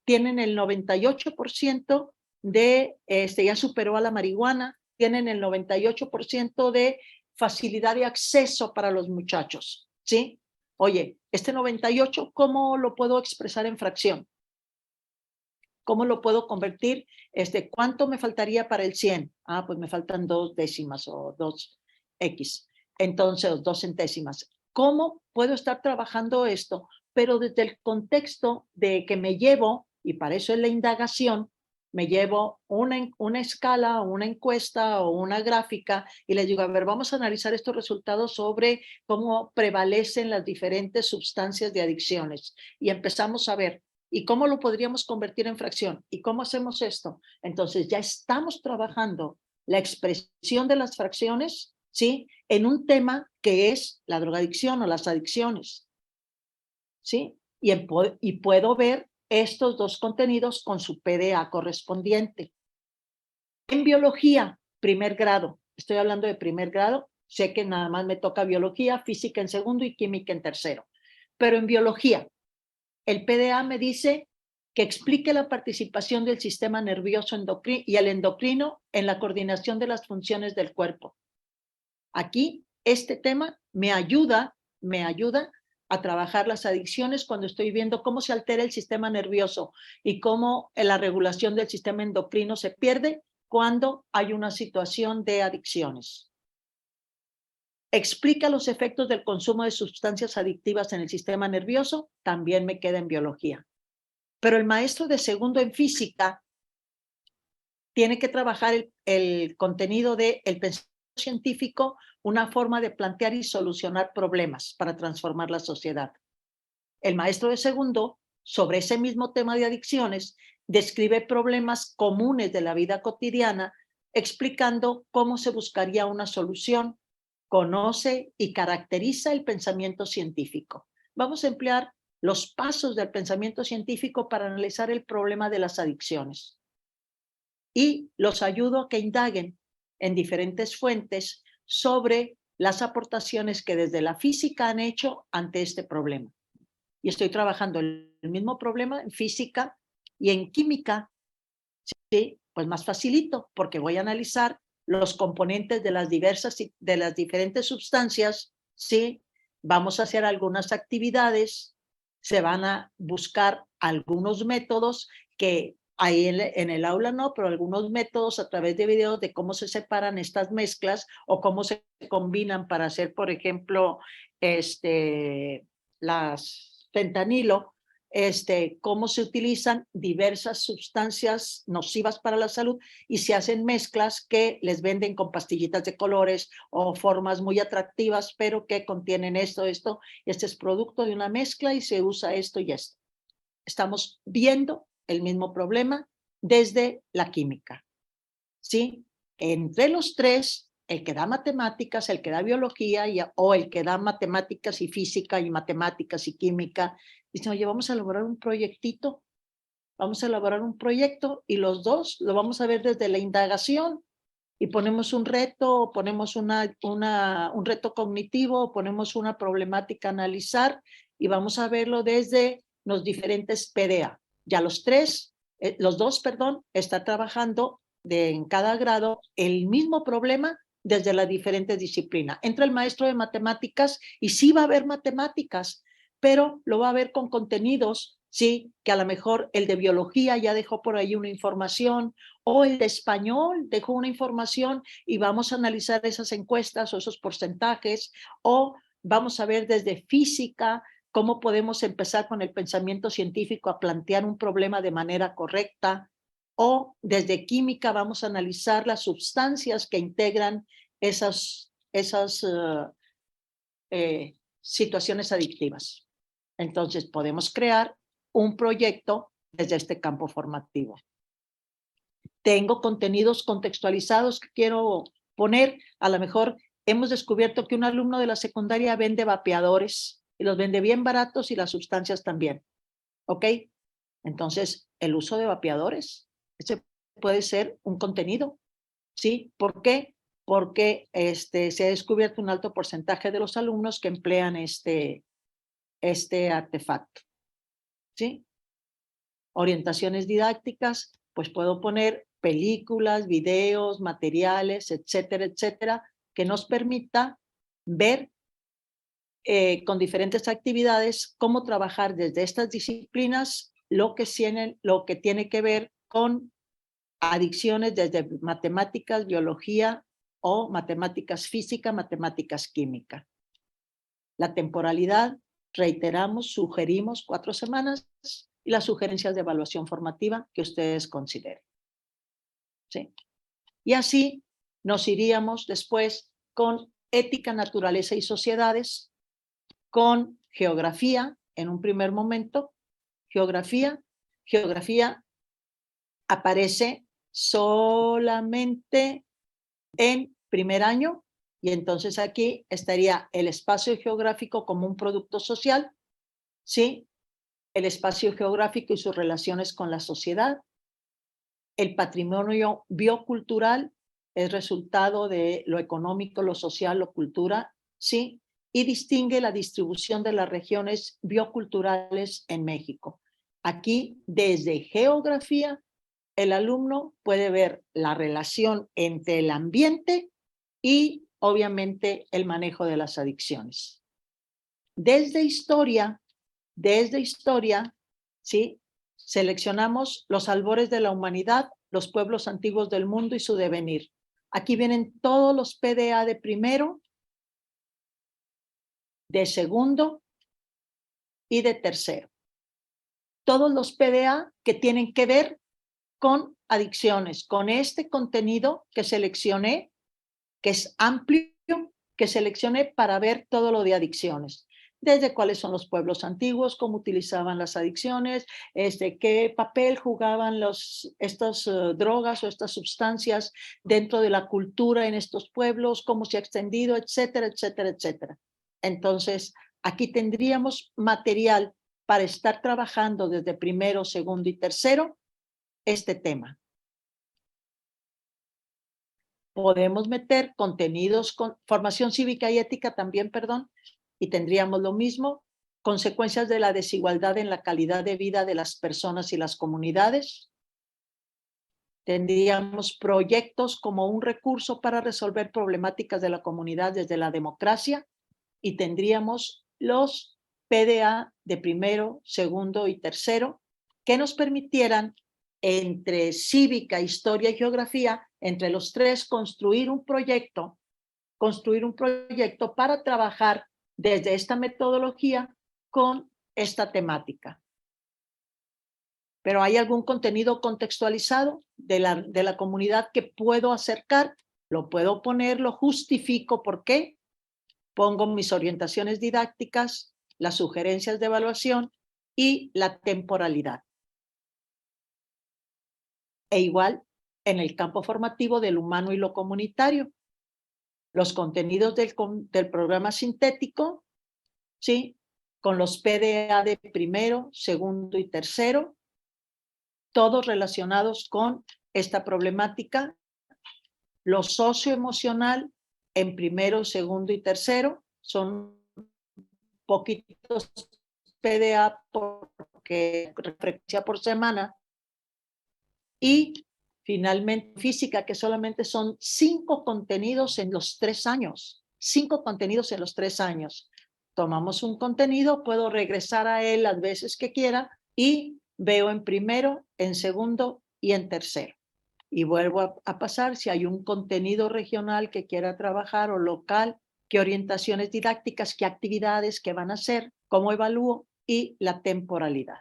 tienen el 98% de, ya superó a la marihuana, tienen el 98% de facilidad de acceso para los muchachos, ¿sí? Oye, este 98, ¿cómo lo puedo expresar en fracción? ¿Cómo lo puedo convertir? ¿Cuánto me faltaría para el 100? Ah, pues me faltan 2 décimas o 2x. Entonces, 2 centésimas. ¿Cómo puedo estar trabajando esto? Pero desde el contexto de que me llevo, y para eso es la indagación, me llevo una escala, una encuesta o una gráfica y les digo, a ver, vamos a analizar estos resultados sobre cómo prevalecen las diferentes sustancias de adicciones. Y empezamos a ver, ¿y cómo lo podríamos convertir en fracción? ¿Y cómo hacemos esto? Entonces ya estamos trabajando la expresión de las fracciones, ¿sí? En un tema que es la drogadicción o las adicciones, ¿sí? Y puedo ver estos 2 contenidos con su PDA correspondiente. En biología, primer grado, estoy hablando de primer grado, sé que nada más me toca biología, física en segundo y química en tercero, pero en biología, el PDA me dice que explique la participación del sistema nervioso y el endocrino en la coordinación de las funciones del cuerpo. Aquí, este tema me ayuda a trabajar las adicciones cuando estoy viendo cómo se altera el sistema nervioso y cómo la regulación del sistema endocrino se pierde cuando hay una situación de adicciones. Explica los efectos del consumo de sustancias adictivas en el sistema nervioso, también me queda en biología. Pero el maestro de segundo en física tiene que trabajar el contenido del pensamiento científico, una forma de plantear y solucionar problemas para transformar la sociedad. El maestro de segundo, sobre ese mismo tema de adicciones, describe problemas comunes de la vida cotidiana, explicando cómo se buscaría una solución, conoce y caracteriza el pensamiento científico. Vamos a emplear los pasos del pensamiento científico para analizar el problema de las adicciones. Y los ayudo a que indaguen en diferentes fuentes sobre las aportaciones que desde la física han hecho ante este problema. Y estoy trabajando el mismo problema en física y en química, ¿sí? Pues más facilito, porque voy a analizar los componentes de las diferentes sustancias, ¿sí? Vamos a hacer algunas actividades, se van a buscar algunos métodos que ahí en el aula no, pero algunos métodos a través de videos de cómo se separan estas mezclas o cómo se combinan para hacer, por ejemplo, las fentanilo, cómo se utilizan diversas sustancias nocivas para la salud y se hacen mezclas que les venden con pastillitas de colores o formas muy atractivas, pero que contienen esto. Este es producto de una mezcla y se usa esto y esto. estamos viendo el mismo problema desde la química, ¿sí? Entre los tres, el que da matemáticas, el que da biología o el que da matemáticas y física y matemáticas y química, dicen, oye, vamos a elaborar un proyectito, vamos a elaborar un proyecto y los dos lo vamos a ver desde la indagación y ponemos un reto, ponemos un reto cognitivo, ponemos una problemática a analizar y vamos a verlo desde los diferentes PDA. Ya los dos, están trabajando en cada grado el mismo problema desde la diferente disciplina. Entra el maestro de matemáticas y sí va a haber matemáticas, pero lo va a ver con contenidos, sí, que a lo mejor el de biología ya dejó por ahí una información, o el de español dejó una información y vamos a analizar esas encuestas o esos porcentajes, o vamos a ver desde física cómo podemos empezar con el pensamiento científico a plantear un problema de manera correcta, o desde química vamos a analizar las sustancias que integran esas situaciones adictivas. Entonces podemos crear un proyecto desde este campo formativo. Tengo contenidos contextualizados que quiero poner. A lo mejor hemos descubierto que un alumno de la secundaria vende vapeadores y los vende bien baratos y las sustancias también. ¿Ok? Entonces, el uso de vapeadores, ese puede ser un contenido. ¿Sí? ¿Por qué? Porque se ha descubierto un alto porcentaje de los alumnos que emplean este artefacto. ¿Sí? Orientaciones didácticas, pues puedo poner películas, videos, materiales, etcétera, etcétera, que nos permita ver con diferentes actividades cómo trabajar desde estas disciplinas lo que tiene que ver con adicciones desde matemáticas, biología o matemáticas física, matemáticas química. La temporalidad, reiteramos, sugerimos 4 semanas y las sugerencias de evaluación formativa que ustedes consideren. ¿Sí? Y así nos iríamos después con ética, naturaleza y sociedades, con geografía en un primer momento. Geografía aparece solamente en primer año y entonces aquí estaría el espacio geográfico como un producto social, ¿sí? El espacio geográfico y sus relaciones con la sociedad. El patrimonio biocultural es resultado de lo económico, lo social, lo cultura, ¿sí? Y distingue la distribución de las regiones bioculturales en México. Aquí, desde geografía, el alumno puede ver la relación entre el ambiente y, obviamente, el manejo de las adicciones. Desde historia, ¿sí? Seleccionamos los albores de la humanidad, los pueblos antiguos del mundo y su devenir. Aquí vienen todos los PDA de primero, de segundo y de tercero. Todos los PDA que tienen que ver con adicciones, con este contenido que seleccioné, que es amplio, que seleccioné para ver todo lo de adicciones. Desde cuáles son los pueblos antiguos, cómo utilizaban las adicciones, qué papel jugaban estas drogas o estas sustancias dentro de la cultura en estos pueblos, cómo se ha extendido, etcétera, etcétera, etcétera. Entonces, aquí tendríamos material para estar trabajando desde primero, segundo y tercero este tema. Podemos meter contenidos con formación cívica y ética también, y tendríamos lo mismo, consecuencias de la desigualdad en la calidad de vida de las personas y las comunidades. Tendríamos proyectos como un recurso para resolver problemáticas de la comunidad desde la democracia y tendríamos los PDA de primero, segundo y tercero que nos permitieran entre cívica, historia y geografía, entre los tres construir un proyecto para trabajar desde esta metodología con esta temática. Pero ¿hay algún contenido contextualizado de la comunidad que puedo acercar? Lo puedo poner, lo justifico. ¿Por qué? Pongo mis orientaciones didácticas, las sugerencias de evaluación y la temporalidad. E igual en el campo formativo del humano y lo comunitario. Los contenidos del programa sintético, ¿sí? Con los PDA de primero, segundo y tercero, todos relacionados con esta problemática. Lo socioemocional en primero, segundo y tercero son poquitos PDA porque frecuencia por semana. Y finalmente física, que solamente son 5 contenidos en los 3 años. 5 contenidos en los 3 años. Tomamos un contenido, puedo regresar a él las veces que quiera y veo en primero, en segundo y en tercero. Y vuelvo a pasar si hay un contenido regional que quiera trabajar o local, qué orientaciones didácticas, qué actividades, qué van a hacer, cómo evalúo y la temporalidad.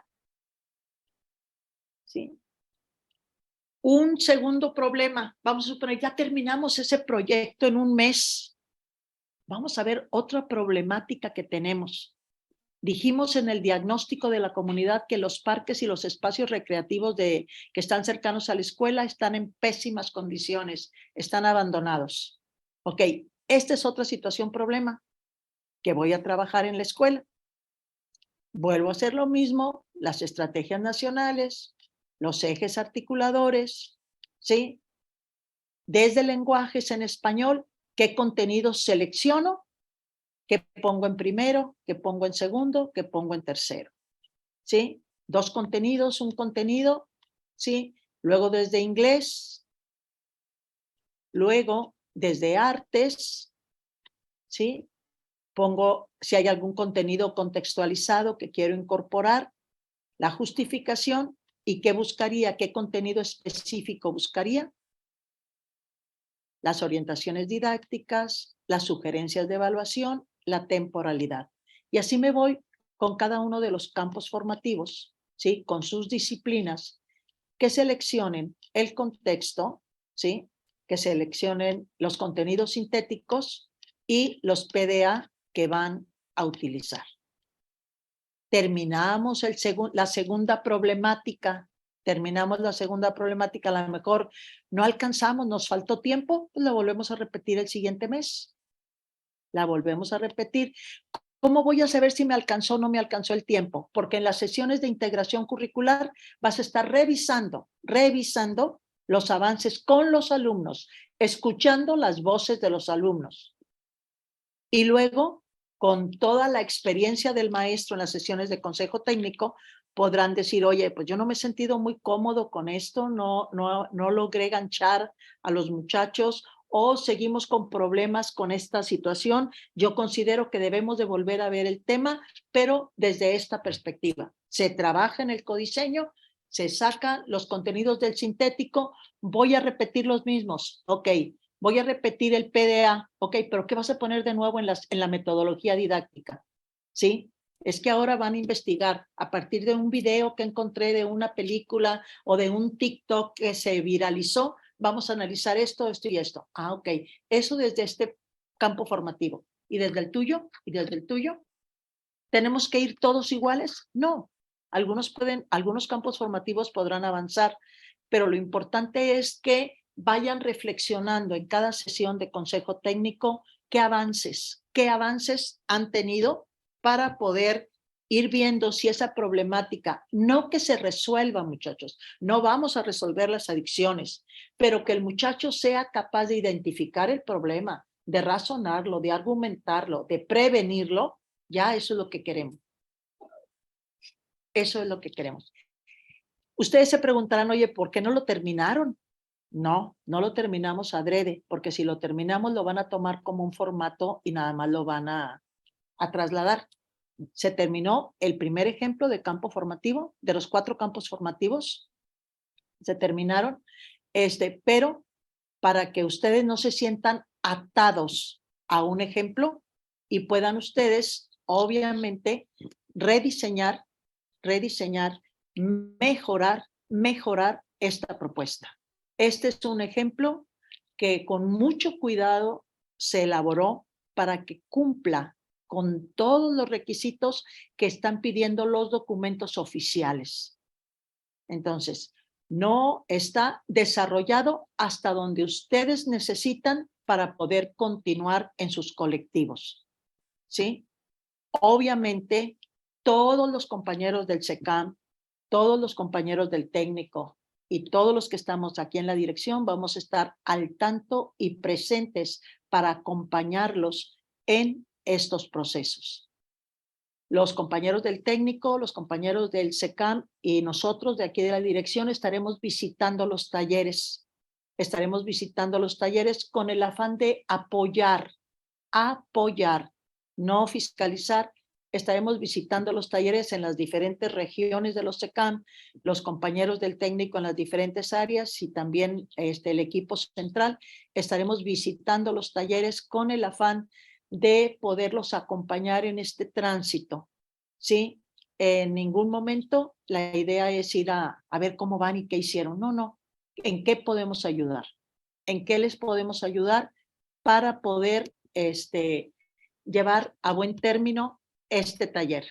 ¿Sí? Un segundo problema, vamos a suponer, ya terminamos ese proyecto en un mes. Vamos a ver otra problemática que tenemos. Dijimos en el diagnóstico de la comunidad que los parques y los espacios recreativos que están cercanos a la escuela están en pésimas condiciones, están abandonados. Ok, esta es otra situación problema que voy a trabajar en la escuela. Vuelvo a hacer lo mismo, las estrategias nacionales, los ejes articuladores, ¿sí? Desde lenguajes en español, qué contenidos selecciono, qué pongo en primero, qué pongo en segundo, qué pongo en tercero. ¿Sí? 2 contenidos, un contenido, ¿sí? Luego desde inglés, luego desde artes, ¿sí? Pongo si hay algún contenido contextualizado que quiero incorporar, la justificación y qué buscaría, qué contenido específico buscaría, las orientaciones didácticas, las sugerencias de evaluación, la temporalidad. Y así me voy con cada uno de los campos formativos, ¿sí? Con sus disciplinas, que seleccionen el contexto, ¿sí? Que seleccionen los contenidos sintéticos y los PDA que van a utilizar. Terminamos la segunda problemática. Terminamos la segunda problemática, a lo mejor no alcanzamos, nos faltó tiempo, pues la volvemos a repetir el siguiente mes. La volvemos a repetir. ¿Cómo voy a saber si me alcanzó o no me alcanzó el tiempo? Porque en las sesiones de integración curricular vas a estar revisando los avances con los alumnos, escuchando las voces de los alumnos. Y luego, con toda la experiencia del maestro en las sesiones de consejo técnico, podrán decir, oye, pues yo no me he sentido muy cómodo con esto, no logré ganchar a los muchachos o seguimos con problemas con esta situación. Yo considero que debemos de volver a ver el tema, pero desde esta perspectiva. Se trabaja en el codiseño, se sacan los contenidos del sintético, voy a repetir los mismos, ok. Voy a repetir el PDA, ok, pero ¿qué vas a poner de nuevo en la metodología didáctica? ¿Sí? Es que ahora van a investigar a partir de un video que encontré de una película o de un TikTok que se viralizó, vamos a analizar esto, esto y esto. Ah, ok, eso desde este campo formativo. ¿Y desde el tuyo? ¿Y desde el tuyo? ¿Tenemos que ir todos iguales? No. Algunos campos formativos podrán avanzar, pero lo importante es que vayan reflexionando en cada sesión de consejo técnico qué avances han tenido para poder ir viendo si esa problemática, no que se resuelva, muchachos, no vamos a resolver las adicciones, pero que el muchacho sea capaz de identificar el problema, de razonarlo, de argumentarlo, de prevenirlo, ya eso es lo que queremos. Eso es lo que queremos. Ustedes se preguntarán, oye, ¿por qué no lo terminaron? No lo terminamos adrede, porque si lo terminamos lo van a tomar como un formato y nada más lo van a trasladar. Se terminó el primer ejemplo de campo formativo, de los 4 campos formativos, se terminaron, pero para que ustedes no se sientan atados a un ejemplo y puedan ustedes, obviamente, rediseñar, mejorar esta propuesta. Este es un ejemplo que con mucho cuidado se elaboró para que cumpla con todos los requisitos que están pidiendo los documentos oficiales. Entonces, no está desarrollado hasta donde ustedes necesitan para poder continuar en sus colectivos, ¿sí? Obviamente, todos los compañeros del SECAM, todos los compañeros del técnico y todos los que estamos aquí en la dirección vamos a estar al tanto y presentes para acompañarlos en estos procesos. Los compañeros del técnico, los compañeros del SECAM y nosotros de aquí de la dirección estaremos visitando los talleres. Estaremos visitando los talleres con el afán de apoyar, no fiscalizar. Estaremos visitando los talleres en las diferentes regiones de los SECAM, los compañeros del técnico en las diferentes áreas y también el equipo central. Estaremos visitando los talleres con el afán de poderlos acompañar en este tránsito, ¿sí? En ningún momento la idea es ir a ver cómo van y qué hicieron. No, no. ¿En qué podemos ayudar? ¿En qué les podemos ayudar para poder llevar a buen término este taller?